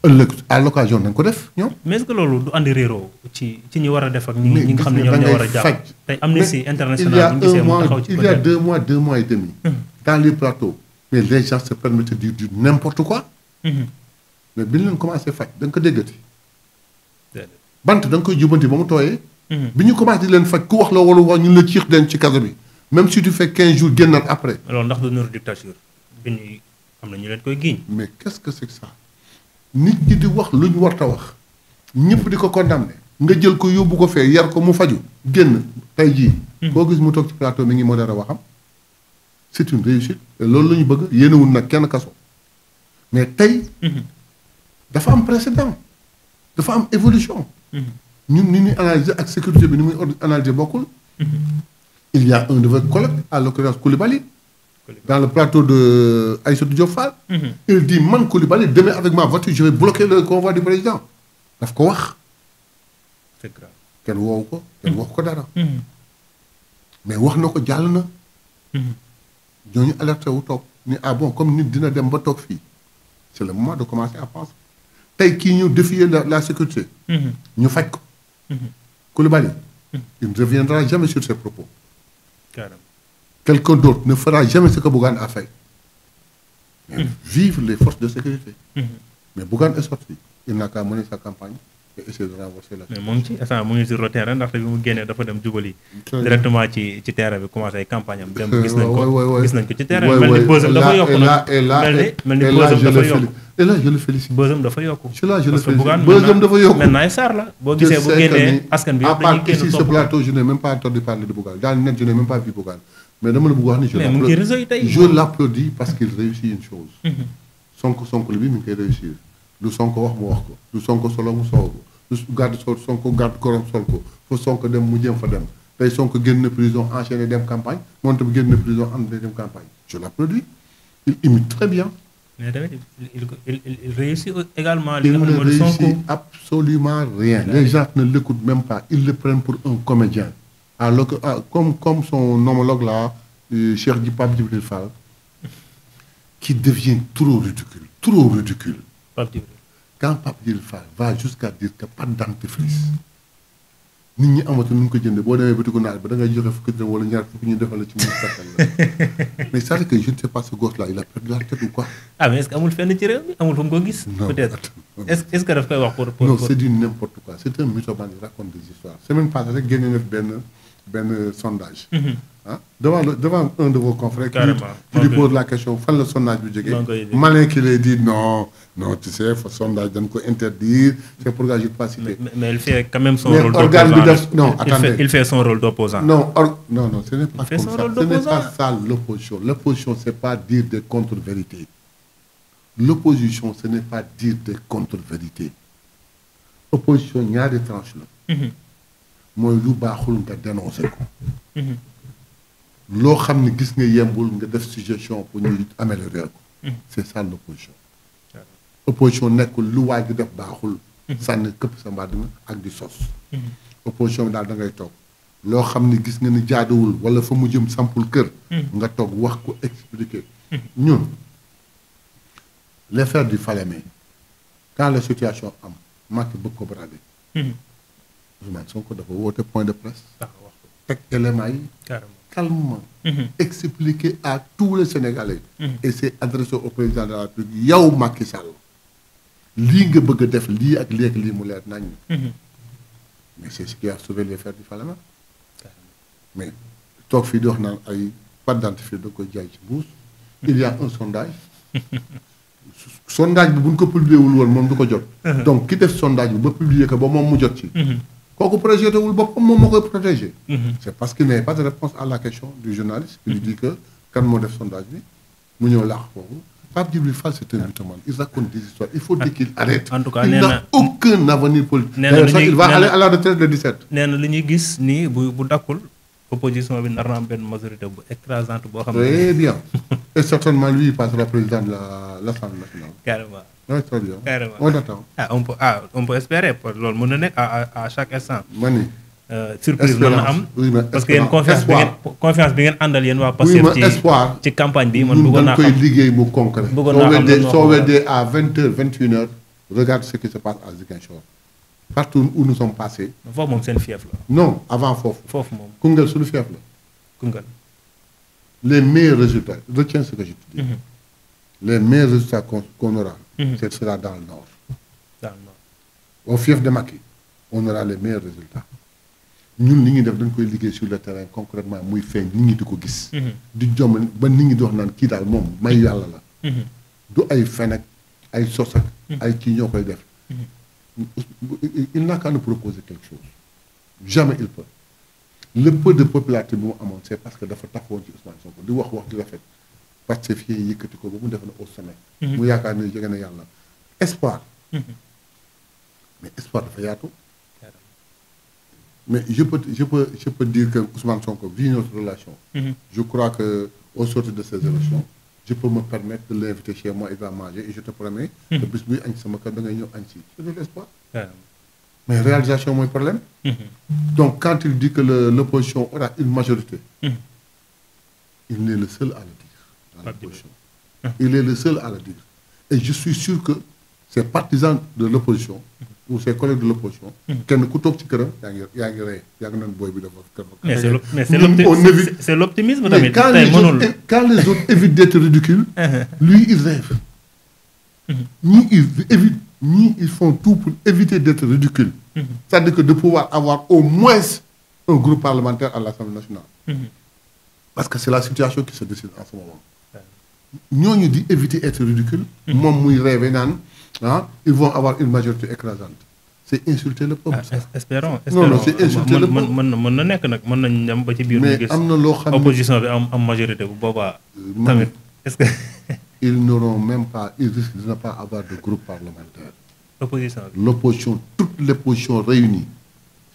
ëllëg à l'occasion nañ ko def ñoom. mais est-ce que loolu du andi réeroo ci ñi war a def ak ñi nga xam ne ñoom ñoo war a jàpp tey Amnesty International ñu gisee mu taxaw ci il y a 2 mois et demi. dans les plateaux. mais les gens se permettent de dire du n'importe quoi. mais bi ñu leen commencé faj da nga ko déggati. bant da nga koy jubanti ba mu tooyee. bi ñu commencé di leen faj ku wax la wala wax ñu la ciix den ci kaso bi même si tu fais 15 jours génnaat après. loolu ndax du nuru dictature bi ñuy am na ñu leen koy giiñ. mais qu'est-ce que c'est que ça nit ñi di wax lu ñu warta wax ñëpp di ko condamné nga jël ko yóbbu ko fee yar ko mu faju génn tey jii. koo gis mu toog ci plateau mi ngi modéré waxam. c'est une réussite et loolu la ñu bëgg yéenewul nag kenn kaso mais tey. dafa am précédent dafa am évolution. ñun ni ñuy analyser ak sécurité bi ni muy analyser bokkul. il y a un de vos collègues à l'occurrence Coulibaly. dans le plateau de Aïssatou Diop Fall. il dit man Coulibaly demain avec ma voiture je vais bloquer le convoi du président daf ko wax. c'est grave kenn woowu ko kenn wax ko dara. mais wax na ko jàll na. ñooñu alerté wu toog ni ah bon comme nit dina dem ba toog fii c'est le moment de commencer à penser tey kii ñu défier la sécurité. ñu faj ko. Coulibaly. il ne reviendra jamais sur ses propos. carrément. Quelqu'un d'autre ne fera jamais ce que Bougane a fait. Mais vive les forces de sécurité. Mais Bougane est sorti. Il n'a qu'à mener sa campagne et essayer de renverser la. mais mu ngi ci instant mu ngi sur le terrain ndaxte bi mu génnee dafa dem jubali. directement ci terrain bi commencé ay campagne am. dem gis nañ ko gis nañ ko ci terrain bi. mel ni bësam dafa yokku nag mel ni bësam dafa yokku. et là je le félicite. bësam dafa yokku. là je le félicite Bougane bësam dafa yokku. maintenant ay sar la boo gisee bu génnee askan bi yëpp dañuy génn ici ce plateau je n'ai même pas entendu parler de Bougane dans le net je n'ai même pas vu Bougane mais dama la bëgg wax ni je l'applaudis parce qu'il réussit une chose. Sonko bi mi ngi koy réussir lu Sonko wax mu wax ko lu Sonko solo mu solo ko lu garde Sonko garde korom sol ko fa Sonko dem mu jëm fa dem tey Sonko génn na prison enchaîné dem campagne moom tam génn na prison am na dem campagne je l'applaudis il imite très bien. mais tamit il réussit également li nga xam ne mooy Sonko. Il ne réussit absolument rien. Les gens ne l'écoutent même pas ils le prennent pour un comédien. Alors que comme son homologue là Cheikh Pape Djibril Fall qui devient trop ridicule. Pape Djibril. Quand Pape Djibril Fall va jusqu'à dire que pas de dentifrice nit ñi amatu nu ñu ko jëndee boo demee batiku naaj ba da ngay joxe fukki dërëm wala ñaar fukki ñu defal la ci mu sakkal la mais c'est-à-dire que je ne sais pas ce gosse là il a perdu la tête ou quoi. ah mais est-ce que amul fenn ci réew mi amul fu mu ko gis. peut-être est-ce que daf koy wax pour non c'est du n'importe quoi c'est un mythomane il raconte des histoires semaine passée rek génne na benn sondage. devant un de vos confrères. qui lui pose la question fan la sondage bi jógee. malin qui lui dit non tu sais fa sondage dañ ko interdire c'est pourquoi je ne peux pas citer. mais il fait quand même son rôle d'opposant. non attendez il fait son rôle d'opposant. non ce n'est pas comme ça ce n'est pas ça l'opposition c'est pas dire des contre-vérités. L'opposition ce n'est pas dire des contre-vérités. opposition ñaari tranche la. mooy lu baaxul nga dénoncer ko. loo xam ne gis nga yembul nga def suggestion pour ñu améliorer ko. c'est ça l'opposition. opposition nekkul lu waay di def baaxul. sànni këpp sa mbàdd na ak di sos. opposition bi daal da ngay toog loo xam ne gis nga ni jaaduwul wala fa mu jëm sampul kër. nga toog wax ko expliquer. ñun les frères du Falémé quand la situation am Macky bëgg ko brader. Ousmane Sonko dafa woote point de presse. teg éléments yi. calmement. expliquer à tous les Sénégalais. et c'est adressé au président de la République yow Macky Sall lii nga bëgg a def lii ak lii mu leer nañ. mais c'est ce qui a sauvé les frères du Falémé. mais toog fii di wax naan ay pâte dentifrice da koy jaay ci mbuus. il y a un sondage. sondage bi bu ñu ko publié wul woon moom du ko jot. donc ki def sondage bi ba publier ko ba moom mu jot ci. kooku projeté wul boppam moom moo koy protégé. c'est parce qu'il n'avait pas de réponse à la question du journaliste. qui lui dit que kan moo def sondage bi mu ñëw laax foofu. Pape Djibril Fall c'est un mythomane il raconte des histoires il faut dire qu'il arrête. en tout cas il n'a aucun avenir politique. il va aller à la retraite le 17. nee na li ñuy gis nii bu dakkul opposition bi nar na am benn majorité bu écrasante boo xam ne. très bien et certainement lui il passera président de l'Assemblée nationale. carrément. oui très bien. carrément on attend. on peut espérer loolu mën na nekk à chaque instant. mani. surprise mën na am. parce que yéen confiance bi ngeen àndal yéen waa Pastef ci campagne bi man bëggoon naa xam koy liggéey mu concret. bëggoon naa xam soo weddee à 20h 21h regarde ce qui se passe à Ziguinchor. partout où nous sommes passés. foofu moom seen fief la. non avant foofu. foofu moom Koungheul suñu fief la. Koungheul. les meilleurs résultats retiens ce que je te dis. les meilleurs résultats qu'on aura. ce sera dans le nord. dans le nord. au fief de Macky on aura les meilleurs résultats. ñun li ñuy def dañ koy liggéey sur le terrain concrètement muy feeñ nit ñi di ko gis. di jom ba nit ñi di wax naan kii daal moom may yàlla la. du ay fen ak ay sos ak ay kii ñoo koy def. Il n'a qu'à nous proposer quelque chose. Jamais il peut. Le peu de popularité bi mu amoon c'est parce que dafa taxawoon ci Ousmane Sonko di wax di rafet parce que fii yëkkati ko ba mu def na au sommet. mu yaakaar ne jege na yàlla. espoir. mais espoir dafa yaatu. mais je peux dire que Ousmane Sonko vit notre relation. Je crois que au sortir de ces élections je peux me permettre de l'inviter chez moi, il va manger et je te promets que bis buy añ sama kër da ngay ñëw añ si. C'est de l'espoir. Mais réalisation mooy problème. Donc quand il dit que l'opposition aura une majorité, il est le seul à le dire dans l'opposition. Il est le seul à le dire. Et je suis sûr que ces partisans de l'opposition ou ses collègues de l'opposition kenn ku toog ci këram yaa ngi rey yaa ngi naan booy bi dafa kër. Mais c'est l'optimisme tamit. Quand les autres évitent d'être ridicules, lui il rêve. Ñii ils font tout pour éviter d'être ridicules. C'est-à-dire que de pouvoir avoir au moins un groupe parlementaire à l'Assemblée nationale. Parce que c'est la situation qui se décide en ce moment. ñooñu di éviter être ridicule. moom muy rêver naan ils vont avoir une majorité écrasante. C'est insulter le peuple. Espérons. Non, c'est insulter le peuple. mën na nekk nag mën nañ dem ba ci biir. mais am na loo xam ne opposition bi am majorité bu boobaa. tamit est-ce que. ils n'auront même pas, ils risquent de ne pas avoir de groupe parlementaire. L'opposition. Toute l'opposition réunie,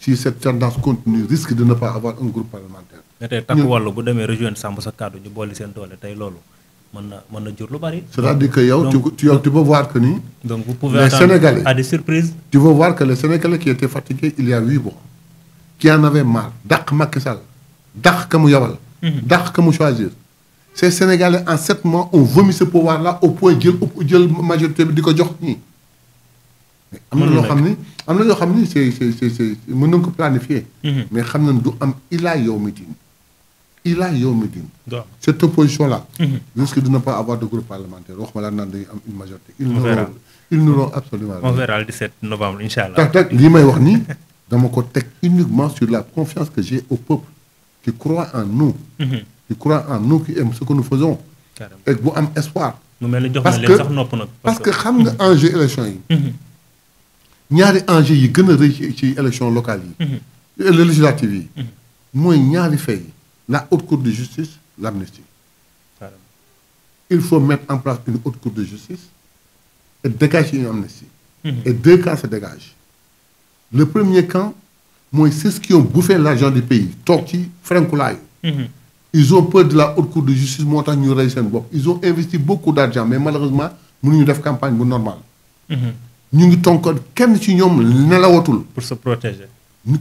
si cette tendance continue, risque de ne pas avoir un groupe parlementaire. mais tey takku wàllu bu demee rejoindre Sàmm Sa Kàddu ñu boole seen doole tey loolu mën na jur lu bari. C'est-à-dire que yow tu peux voir que ni. donc vous pouvez les Sénégalais à des surprises. Tu vas voir que les Sénégalais qui étaient fatigués il y a 8 mois, qui en avaient marre, dàq Macky Sall, dàq ka mu yabal, dàq ka mu choisir. Ces Sénégalais en 7 mois ont vomi ce pouvoir-là au point jël majorité bi di ko jox ñii. am na loo xam ni c'est mën nañu ko planifier. mais xam nañ du am ilaa yawmi diin. Cette opposition-là risque de ne pas avoir de groupe parlementaire waxuma la naan dañuy am une majorité. Ils n'auront absolument rien. On verra le 17 novembre inchallah. tax lii may wax nii dama ko teg uniquement sur la confiance que j'ai au peuple qui croit en nous. qui croit en nous, qui aime ce que nous faisons. Et bu am espoir. parce que xam nga enjeu élection yi. ñaari enjeu yi gën a rëy ci élection locale yi. législative yi. mooy ñaari fay yi. La haute cour de justice, l'amnistie. Il faut mettre en place une haute cour de justice et dégager une amnistie. Et 2 camps se dégagent. Le premier camp, moi, c'est ceux qui ont bouffé l'argent du pays. Torti, Francoulaye. Ils ont peur de la haute cour de justice, moo tax ñu rey seen bopp. Ils ont investi beaucoup d'argent, mais malheureusement, mënuñu def campagne bu normale. ñu ngi tonkoon kenn ci ñoom nelawatul. Pour se protéger.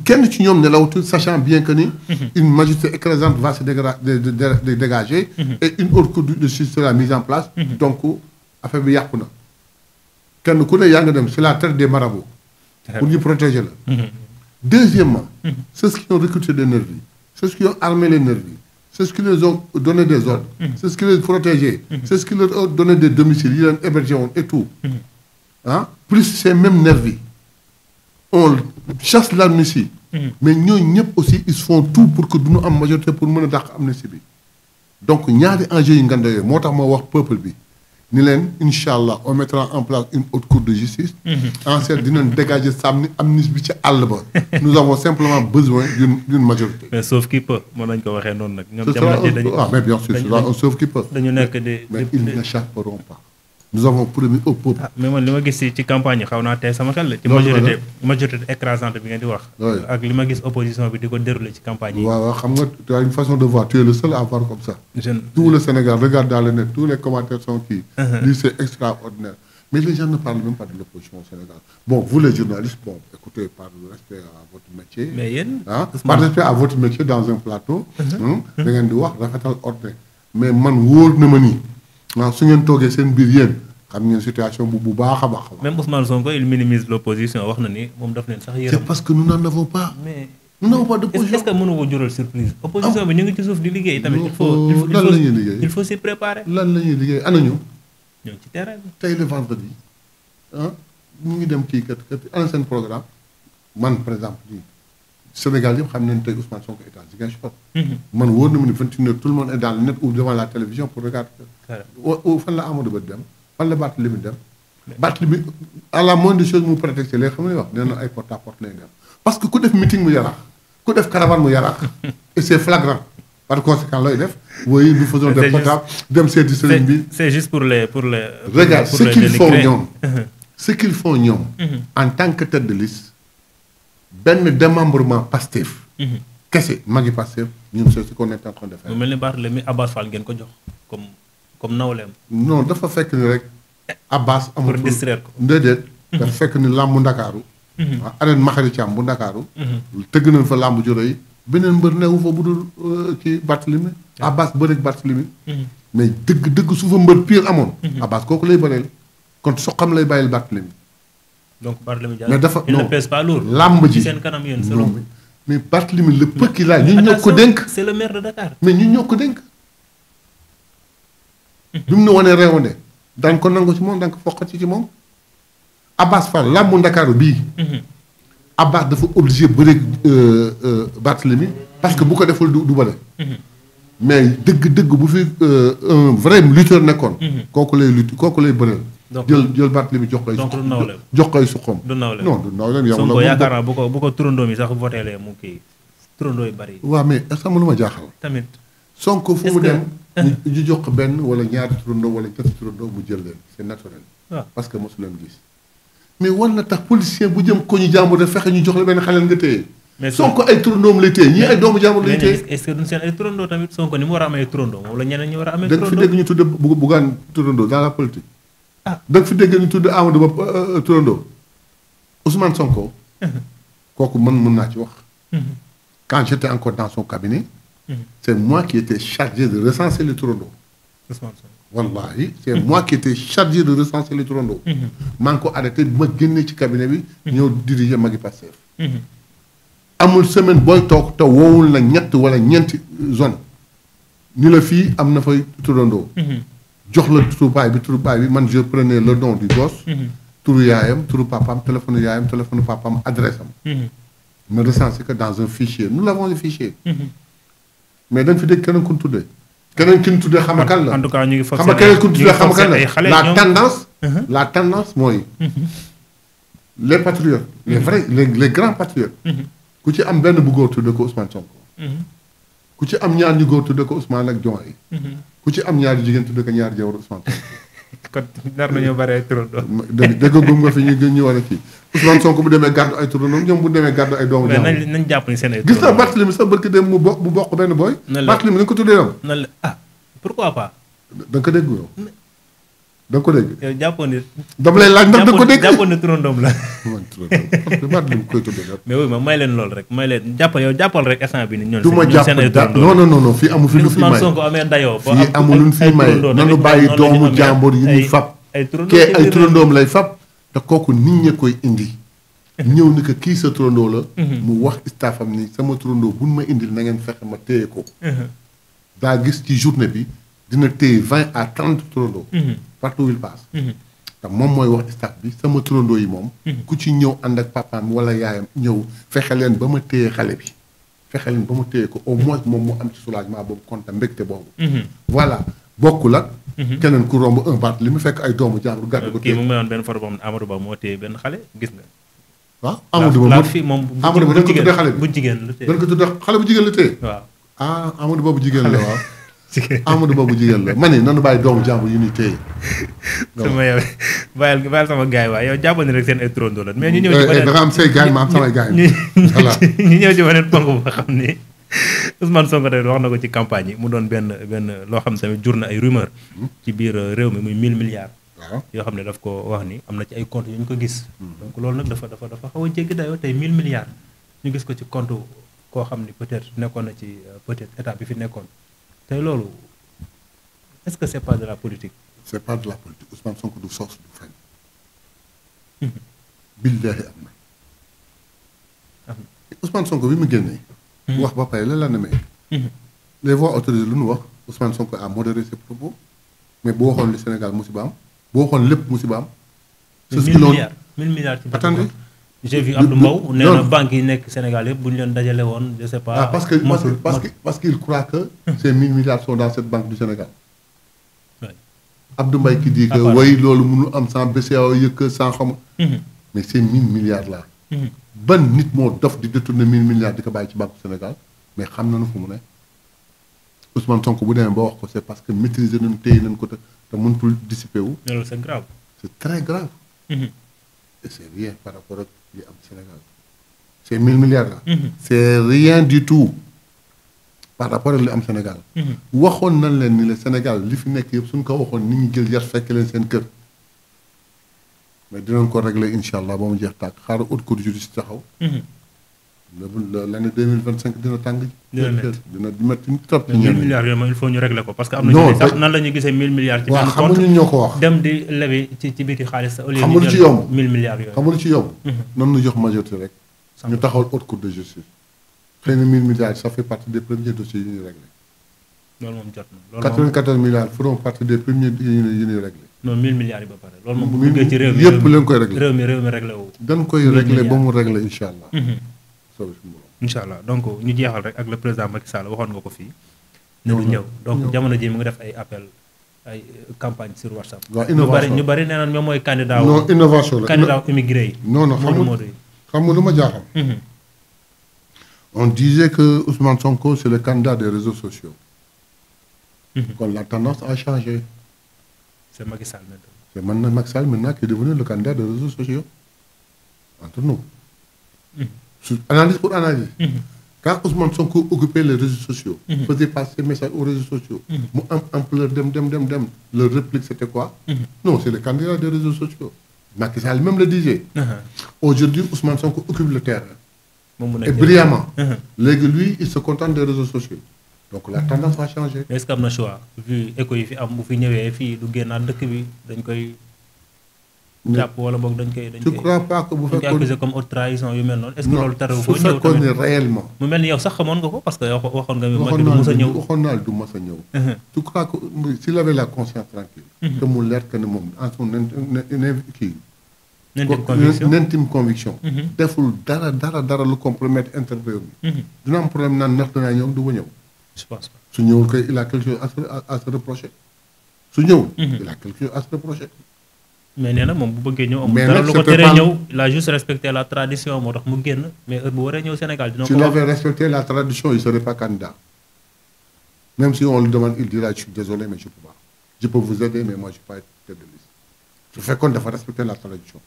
Kenn ci ñoom nelawatul, sachant bien que ni une majorité écrasante va se dégager et une haute cour de justice sera mise en place. Donc affaire bi yàqu na. kenn ku ne yaa nga dem sur la terre des marabouts. pour ñu protéger la. Deuxièmement, ceux qui ont recruté des nervis, ceux qui ont armé les nervis, ceux qui leur ont donné des ordres, ceux qui les protégeaient, ceux qui leur ont donné des domiciles, ils les hébergé et tout. Plus ces mêmes nervis, on chasse l'amnistie. Mais ñooñu ñëpp aussi ils font tout pour que duñu am majorité pour mën a dàq amnistie bi. Donc ñaari enjeux yi nganda yooyu moo tax ma wax peuple bi ni leen incha allah on mettra en place une haute cour de justice. ensuite dinañ dégager sàmm amnistie bi ci àll ba. nous avons simplement besoin d'une majorité. mais sauf qui peut mën nañu ko waxee noonu nag. ñoom jamono ji dañu mais bien sûr ce sera un sauf qui peut. dañu nekk mais ils n'échapperont pas. Nous avons promis au peuple. mais man li ma gis ci campagne yi xaw naa tey sama xel la. ci majorité écrasante bi ngeen di wax. ak li ma gis opposition bi di ko dérouler ci campagne yi. waaw xam nga tu as une façon de voir tu es le seul à voir comme ça. tout le Sénégal regarde dans le net tous les commentaires sont qui. lii c'est extraordinaire. Mais les gens ne parlent même pas de l'opposition au Sénégal. Bon, vous les journalistes, bon, écoutez, par respect à votre métier. Mais yéen. Par respect à votre métier dans un plateau. da ngeen di wax rafetal ordre. Mais man wóor na ma ni. su ngeen toogee seen biir yéen. xam ngeen situation bu baax a baax. Même Ousmane Sonko il minimise l'opposition wax na ni moom daf leen sax yërëm. C'est parce que nous n'en avons pas. mais nous n'avons pas d'opposition. est-ce que mënu ko jural surprise. opposition bi ñu ngi ci suuf di liggéey tamit. lan la ñuy liggéey il faut s'y préparer. lan la ñuy liggéey ana ñu. ñoo ci terrain bi. tey le vendredi ñu ngi dem kii kat ana seen programme man par exemple nii Sénégal yëpp xam nañu tey Ousmane Sonko est à Ziguinchor. man wóor na ma ni 21h tout le monde est dans le net ou devant la télévision pour regarder. ou fan la Amadou Ba dem. fan la Barthélémy dem. Barthélémy à la moindre des choses mu prétexte léegi xam nga wax nee na ay porte à porte lay dem parce que ku def meeting mu yaraax ku def caravane mu yaraax et c'est flagrant par conséquent looy def oui nous faisons des portables dem seeti sëriñ bi. c'est juste pour les regarde ce qu'ils font ñoom ce qu'ils font ñoom en tant que tête de liste benn démembrement Pastef kese magi Pastef ñun c'est ce qu'on est en train de faire. mu mel ni Barthélémy Abbas Fall ngeen ko jox comme nawleem. non dafa fekk ni rek Abbas amul pour distraire ko déedéet dafa fekk ni làmbu Ndakaaru arène Maxari Thiam bu Ndakaaru tëgg nañ fa làmbu joro yi beneen mbër newu fa bu dul ci Barthélémy Abbas bëreeg Barthélémy mais dëgg su fa mbër pire amoon Abbas kooku lay bëreel kon soxam lay bàyyil Barthélémy donc Barthélémy mais dafa il ne pèse pas lourd làmb ji ci seen kanam yéen selon mais Barthélémy le peu qu'il a ñu ñoo ko dénk c'est le maire de Dakar mais ñu ñoo ko dénk bi mu ne wanee réewande daan ko nangu ci moom daan ko foqati ci moom Abbas Fall làmbu Ndakaaru bii Abbas dafa obligé bëri Barthélémy parce que bu ko deful du bëre mais dëgg bu fi un vrai lutteur nekkoon kooku lay bëreel jël Barthélémy jox koy suqam du nawle non du nawle yow Sonko yaakaar naa bu ko turandoo mi sax voteelee mu kii turandoo yu bari waaw mais est-ce que lu ma jaaxal tamit Sonko fu mu dem ñu jox ko benn wala ñaari turandoo wala ñetti turandoo mu jël leen c'est naturel parce que mosu leen gis mais war na tax policier bu jëm ko ñu jàmbur def fexe ñu jox la benn xaleel nga téye Sonko ay turandoom lay téye ñii ay doomu jàmbur lay téye est-ce que duñ seen ay turandoo tamit Sonko ni mu war a amee turandoo moom la ñeneen ñi war a amee turandoo da nga fi dégg ñu tudde Bougane turandoo dans la politique da nga fi dégg ñu tudde Amadou Ba turandoo Ousmane Sonko kooku mën naa ci wax quand j'étais encore dans son cabinet c'est moi qui étais chargé de recenser les turandoos wallahi c'est moi qui étais chargé de recenser les turandoos maa ngi ko arrêté bi ma génnee ci cabinet bi ñëw diriger magi Pastef amul semaine booy toog te woowul la ñett wala ñeenti zone ni la fii am na fay turandoo jox la turu baay bi man je prenais le nom du gosse turu yaayam turu papaam téléphone yaayam téléphone papaam adresse am me recenser que dans un fichier nous l'avons le fichier mais dañ fi dégg keneen ku ñu tuddee keneen ki ñu tuddee xam nga kan la en tout cas ñu ngi foog xam nga keneen ku ñu tuddee xam nga kan la la tendance mooy les patriotes les vrais les grands patriotes ku ci am benn bu góor tuddee ko Ousmane Sonko ku ci am ñaar ñu góor tuddee ko Ousmane ak Diomaye ku ci am ñaari jigéen tuddee ko ñaari jawar Ousmane Sonko kon nar nañoo bare ay turandoo dégg gum nga fi ñu war a kii Ousmane Sonko bu demee gàddu ay turandoo ñoom bu demee gàddu ay doomu jàmm nañ jàpp ni seen ay gis naa Barthélémy sax barki dem mu bokk benn booy Barthélémy nañ ko tuddee yow pourquoi pas da nga ko dégg yow da nga ko dégg yow jàppoon ni dama lay laaj ndax da nga ko dégg jàppoon ni turandoom la parce que Barthélémy koy tuddee mais oui ma may leen loolu rek may leen jàppal rek instant bi ni ñoon du ma jàpp non fii amu fi lu fi may Ousmane Sonko amee dayoo fii amu lu fi may nanu bàyyi doomu jàmbur yi ñuy fab kee ay turandoom lay fab te kooku nit ñi koy indi ñëw ni que kii sa turandoo la mu wax staffam ni sama turandoo buñ ma indil na ngeen fexe ma téye ko daa gis ci journée bi dina téye 20 à 30 turandoo partout où il passe te moom mooy wax staff bi sama turandoo yi moom ku ci ñëw ànd ak papaam wala yaayam ñëw fexe leen ba ma téye xale bi fexe leen ba ma téye ko au moins moom mu am ci soulagement boobu konta mbégte boobu voilà bokkul ak keneen ku romb un baat li mu fekk ay doomu jàmbur gàddu ko kii mu ngi may woon benn photo boo xam ne Amadou Ba moo téye benn xale gis nga waaw Amadou Ba Amadou Ba dañ ko tuddee xale bi bu jigéen la téye dañ ko tuddee xale bu jigéen la téye waaw Amadou Ba bu jigéen la waaw Amadou Ba bu jigéen la ma ne nanu bàyyi doomu jàmbur yu ñuy téye sama yow bàyyil sama gaay waay yow jàppal ni rek seen ay turandoo la mais ñu ñëw ci da nga am say gaay ma am samay gaay voilà ñu ñëw ci beneen ponk boo xam ni Ousmane Sonko tamit wax na ko ci campagne yi mu doon benn loo xam tamit jur na ay rumeur ci biir réew mi muy 1000 milliards yoo xam ne daf ko wax ni am na ci ay compte yu ñu ko gis donc loolu nag dafa xaw a jéggi dayoo tey 1000 milliards ñu gis ko ci compte koo xam ni peut-être nekkoon na ci peut-être état bi fi nekkoon tey loolu est-ce que c'est pas de la politique c'est pas de la politique Ousmane Sonko du sos du fen billaahi am na Ousmane Sonko bi mu génnee wax ba pare la nemee les voix autorisées lu ñu wax Ousmane Sonko a modéré ses propos mais boo waxoon li Sénégal musiba am boo waxoon lépp musiba am. c'est ce qu'ils ont 1000 milliards ci attendez j'ai vu Abdou Mbow nee na banques yi nekk Sénégal yëpp bu ñu leen dajale woon je sais pas. parce qu'il croit que ces 1000 milliards sont dans cette banque du Sénégal. oui Abdou Mbaye qui dit que way loolu mënu am sans BCEAO yëkk sans xam. Mais ces 1000 milliards là. ban nit moo dof di détourner 1000 milliards di ko bàyyi ci banque Sénégal mais xam nañu fu mu ne Ousmane Sonko bu demee ba wax ko c'est parce que maîtriser nañu téye nañu ko te mënatul dissiper wu. loolu c'est grave. c'est très grave. Et c'est rien par rapport ak li am Sénégal. ces 1000 milliards là. C'est rien du tout par rapport ak li am Sénégal. waxoon nañ leen ni le Sénégal li fi nekk yëpp suñ ko waxoon nit ñi jël yar fekk leen seen kër. mais dinañ ko régler incha allah ba mu jeex tàkk xaaral haute cour judiciaire taxaw. L'année 2025 dina tàng. dina métti trop. 1000 milliards yooyu il faut ñu régler ko parce que am na ñu sax nan la ñuy gisee 1000 milliards. ci benn compte waaw xamuñu ñoo ko wax. dem di lebi ci biti xaalis. au lieu xamuñu ci yomb 1000 milliards yooyu. xamuñu ci yomb. nan ñu jox majorité rek. ñu taxawal haute cour de justice. xëy na 1000 milliards ça fait partie des premiers dossiers yu ñuy réglé. loolu moom jot na. loolu 94 milliards feront partie des premiers yu ñuy réglé. non 1000 milliards yi ba pare loolu moom bu duggee ci réew mi yëpp leen koy réglé. réew mi réglé wu. dañ koy réglé ba mu réglé incha allah. incha allah donc ñu jeexal rek ak le président Macky Sall waxoon nga ko fii. ne du ñëw donc jamono ji mu ngi def ay appel ay campagne sur WhatsApp. waaw innovation ñu bari nee naan ñoom mooy candidat wu. non innovation la candidat wu immigré yi. non non xam nga lu ma jaaxal. On disait que Ousmane Sonko c'est le candidat des réseaux sociaux. Quand la tendance a changé. C'est Macky Sall maintenant. C'est maintenant Macky Sall maintenant qui est devenu le candidat des réseaux sociaux. Entre nous. Analyse pour analyse. Quand Ousmane Sonko occupait les réseaux sociaux, faisait passer message aux réseaux sociaux, mu am ampleur dem. Leur réplique c'était quoi? Non, c'est le candidat des réseaux sociaux. Macky Sall même le disait. Aujourd'hui, Ousmane Sonko occupe le terrain. Et brillamment. Lui, il se contente des réseaux sociaux. Donc la tendance va changer. Est-ce qu'il y a un choix? Vu écho yi fi am bu fi ñëwee fii du génnaat dëkk bi dañ koy jàpp wala boog dañ koy. Je crois pas que bu fekkoon accusé comme haute trahison yu mel noonu. Est-ce que loolu tere ko ñëw tamit su fekkoon ne réellement. mu mel ni yow sax xamoon nga ko parce que waxoon nga. waxoon naa du mës a ñëw. Je crois que s'il avait la conscience tranquille. que mu leer que ne moom en son intime conviction. deful dara lu compromettre interview bi. dina am problème naan ndax danaa ñëw du ma ñëw. je pense pas. su ñëwul kay il a quelque chose à se reprocher. su ñëwul. il a quelque chose à se reprocher. mais nee na moom bu bëggee ñëw amul dara lu ko teree ñëw il a juste respecté la tradition moo tax mu génn mais heure bu waree ñëw Sénégal dina ko wax. s'il avait respecté la tradition il serait pas candidat. même si on lui demande il dira je suis désolé mais je peux pas. je peux vous aider mais moi je peux pas être tête de liste. su fekkoon dafa respecter la tradition.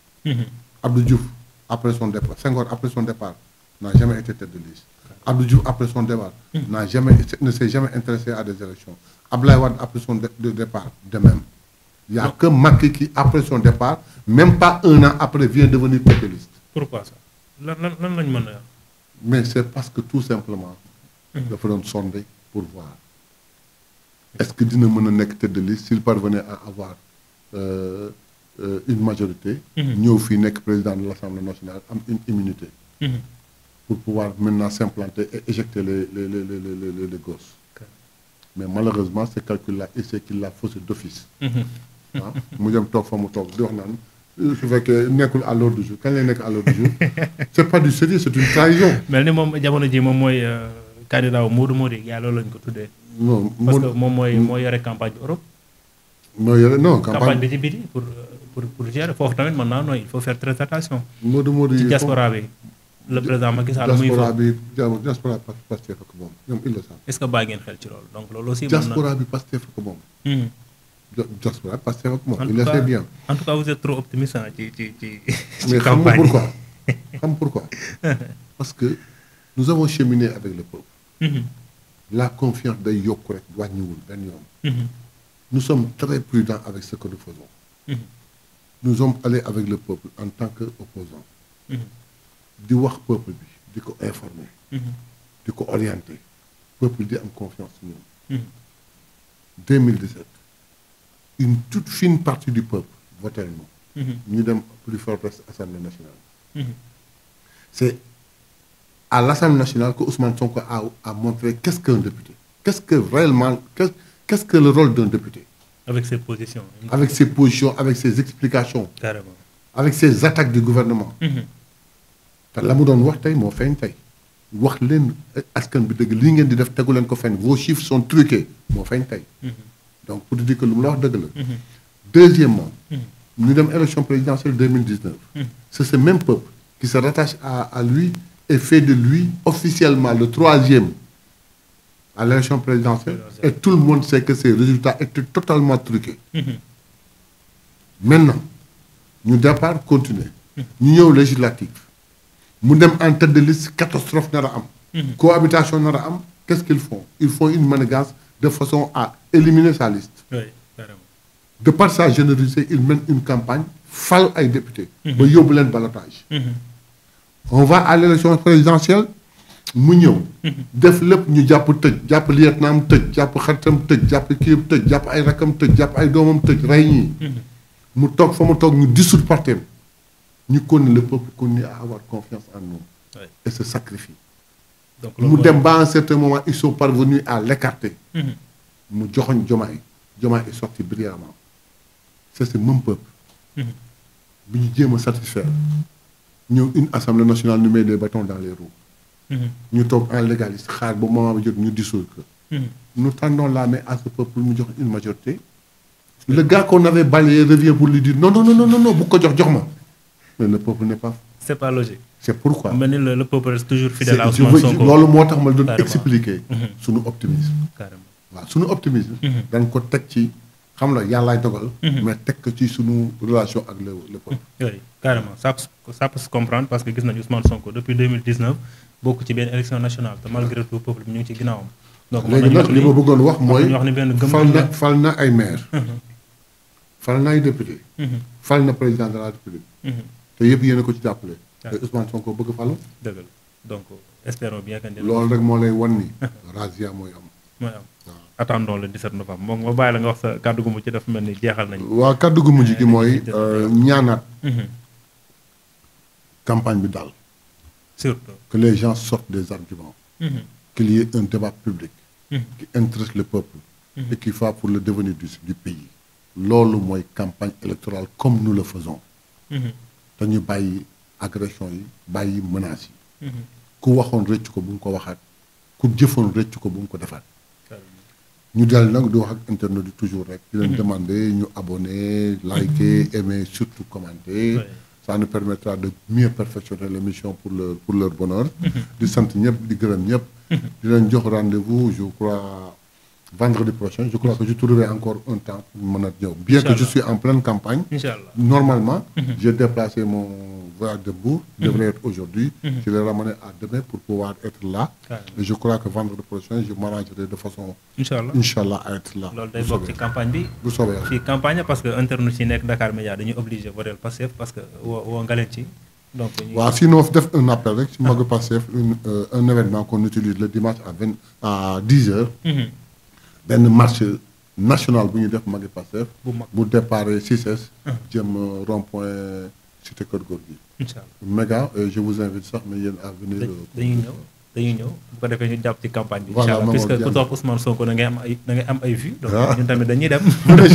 Abdou Diouf après son départ Senghor après son départ n'a jamais été tête de liste. Abdou Diouf après son départ ne s'est jamais intéressé à des élections. Abdoulaye Wade après son départ de même. Il n'y a que Macky qui après son départ même pas un an après vient devenir tête de liste. Pourquoi ça? lan lañ mën a. Mais c'est parce que tout simplement. dafa doon sonder pour voir. Est-ce que dina mën a nekk tête de liste s'il parvenait à avoir une majorité. ñëw fii nekk président de l'Assemblée nationale am une immunité. pour pouvoir maintenant s'implanter et éjecter les gosses. Mais malheureusement ce calcul-là c'est qu'il l'a faussé d'office. mu dem toog fa mu toog di wax naan su fekkee nekkul à l'ordre du jour kañ lay nekk à l'ordre du jour. c'est pas du sérieux c'est une trahison. mel ni moom jamono ji moom mooy candidat wu Modou yaa loolu lañ ko tuddee. non parce que moom mooy yore campagne Europe. mooy yore non campagne bi ci biti pour gérer foofu tamit maintenant non il faut faire très attention. Modou ci diaspora bi. le président Macky Sall muy fa diaspora bi Pastef ak moom ñoom ils le savent. est-ce que bàyyi ngeen xel ci loolu donc loolu aussi. diaspora bi Pastef ak moom. diaspora bi Pastef ak moom il le sait bien. en tout cas vous êtes trop optimiste ci mais xam nga pourquoi parce que nous avons cheminé avec le peuple. la confiance day yokk rek wàññiwul benn yoon. nous sommes très prudents avec ce que nous faisons. nous sommes allés avec le peuple en tant que opposants. di wax peuple bi di ko informer. di ko orienter. peuple di am confiance ci ñun. 2017 une toute fine partie du peuple voté non. ñu dem plus fort presque Assemblée nationale. c'est à l'Assemblée nationale que Ousmane Sonko a montré qu'est-ce qu'un député. qu'est-ce que le rôle d'un député. avec ses positions. avec ses positions avec ses explications. carrément. avec ses attaques du gouvernement. te la mu doon wax tey moo feeñ tey wax leen askan bi dëgg lii ngeen di def tegu leen ko fenn vos chiffres sont truqués moo feeñ tey. donc pour dire que lu mu la wax dëgg la. Deuxièmement, nous avons élection présidentielle 2019. C'est ce même peuple qui se rattache à lui et fait de lui officiellement le 3e à l'élection présidentielle. Et tout le monde sait que ces résultats étaient totalement truqués. Maintenant, nous départ continuer. Nous sommes législatifs. Nous sommes en tête de liste, catastrophe n'a pas. Cohabitation n'a pas. Qu'est-ce qu'ils font? Ils font une manigance de façon à éliminer sa liste. Oui, carrément. De par sa générosité, ils mènent une campagne, fal ay députés. Ba yóbbu leen ballottage. On va à l'élection présidentielle, mu ñëw. Def lépp ñu jàpp tëj, jàpp lieutenant tëj, jàpp xaritam tëj, jàpp kii tëj, jàpp ay rakam tëj, jàpp ay doomam tëj, rey ñii. Mu toog fa mu toog ñu dissoudre parti. Ñu connaît le peuple continue à avoir confiance en nous. Oui. Et se sacrifie. Mu dem ba à un certain moment, ils sont parvenus à l'écarter. Mu joxoñ Diomaye. Diomaye est sorti brillamment. C'est ce même peuple. Bi ñu jéem a satisfaire. Ñëw une assemblée nationale nous met des bâtons dans les roues. Ñu toog en légaliste xaar ba moment bi jot ñu dissoudre que. Nous tendons la main à ce peuple pour mu jox une majorité. Le gars qu'on avait balayé revient pour lui dire non, bu ko jox ma. Mais le peuple n'est pas. C'est pas logique. C'est pourquoi. Mais le peuple reste toujours fidèle à Ousmane Sonko. loolu moo tax ma doon expliquer. Sunu optimisme. Carrément. waaw sunu optimisme. dañ ko teg ci xam la yàllaay dogal. mais teg ko ci sunu relation ak le peuple. Oui, carrément ça peut se comprendre parce que gis nañu Ousmane Sonko depuis 2019 bokk ci benn élection nationale te malgré tout peuple bi ñu ngi ci ginnaawam. donc léegi nag li ma bëggoon wax mooy fal na ay maire. fal na ay député. fal na président de la République. te yëpp yéen a ko ci jàppale. te Ousmane Sonko bëgg falu. dëgg la donc espérons bien que. loolu rek moo lay wan ni. razzia mooy am. mooy am attendons le 17 novembre moom ma bàyyi la nga wax sa kàddu gu mujj ci dafa mel ni jeexal nañu. waaw kàddu gu mujj gi mooy ñaanaat. campagne bi daal. surtout que les gens sortent des arguments. qu'il y ait un débat public. qui intéresse le peuple. et qui va pour le devenir du pays. loolu mooy campagne électorale comme nous le faisons. dañu bàyyi agression yi bàyyi menaces yi. ku waxoon rëcc ko bu mu ko waxaat ku jëfoon rëcc ko bu mu ko defaat. ñu dal nag di wax ak internet yi toujours rek. di leen demander ñu abonner liker aimer surtout commenter. ça nous permettra de mieux perfectionner l'émission pour leur bonheur. di sant ñëpp di gërëm ñëpp. di leen jox rendez-vous je crois vendredi prochain je crois que je trouverai encore un temps pour mën a ñëw. bien que je suis en pleine campagne. Inch'Allah. Normalement. j'ai déplacé mon voyage de Mbour. devrait être aujourd'hui. je l'ai ramené à demain pour pouvoir être là. et je crois que vendredi prochain je m'arrangerai de façon. Inch'Allah à être là. loolu day bokk ci campagne bi. bu soobee yàlla fii campagne parce que internautes yi nekk Dakar Média dañuy obligé voter Pastef parce que woo nga leen ci. donc waaw sinon def un appel rek ci magu Pastef un événement qu'on utilise le dimanche à 10h. benn marche nationale bu ñu def magi Pastef. bu départ CICES. jëm rond-point cité Keur Gorgui. Inch'Allah méga je vous invite sax mais yéen à venir. dañuy ñëw bu ko defee ñu jàpp ci campagne bi. voilà inch'Allah puisque ku toog Ousmane Sonko da ngay am ay vues. donc ñun tamit dañuy dem. venez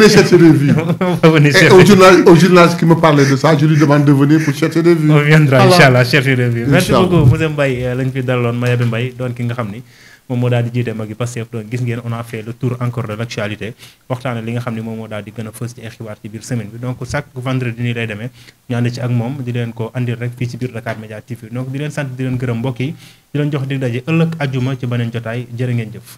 chercher des vues. Et au journaliste qui me parlait de ça je lui demande de venir pour chercher des vues. on viendra inch'Allah chercher des vues. merci beaucoup monsieur Mbaye lañ fi dalaloon Mayabé Mbaye doon ki nga xam ni. moom moo daal di jiite magi Pastef doon gis ngeen on a fait le tour encore de l'actualité waxtaane li nga xam ne moom moo daal di gën a fës ci ay xibaar ci biir semaine bi donc chaque vendredi nii lay demee ñu ànd ci ak moom di leen ko andil rek fii ci biir Dakar Media TV donc di leen sant di leen gërëm mbokk yi di leen jox dig daje ëllëg ajjuma ci beneen jotaay jërë ngeen jëf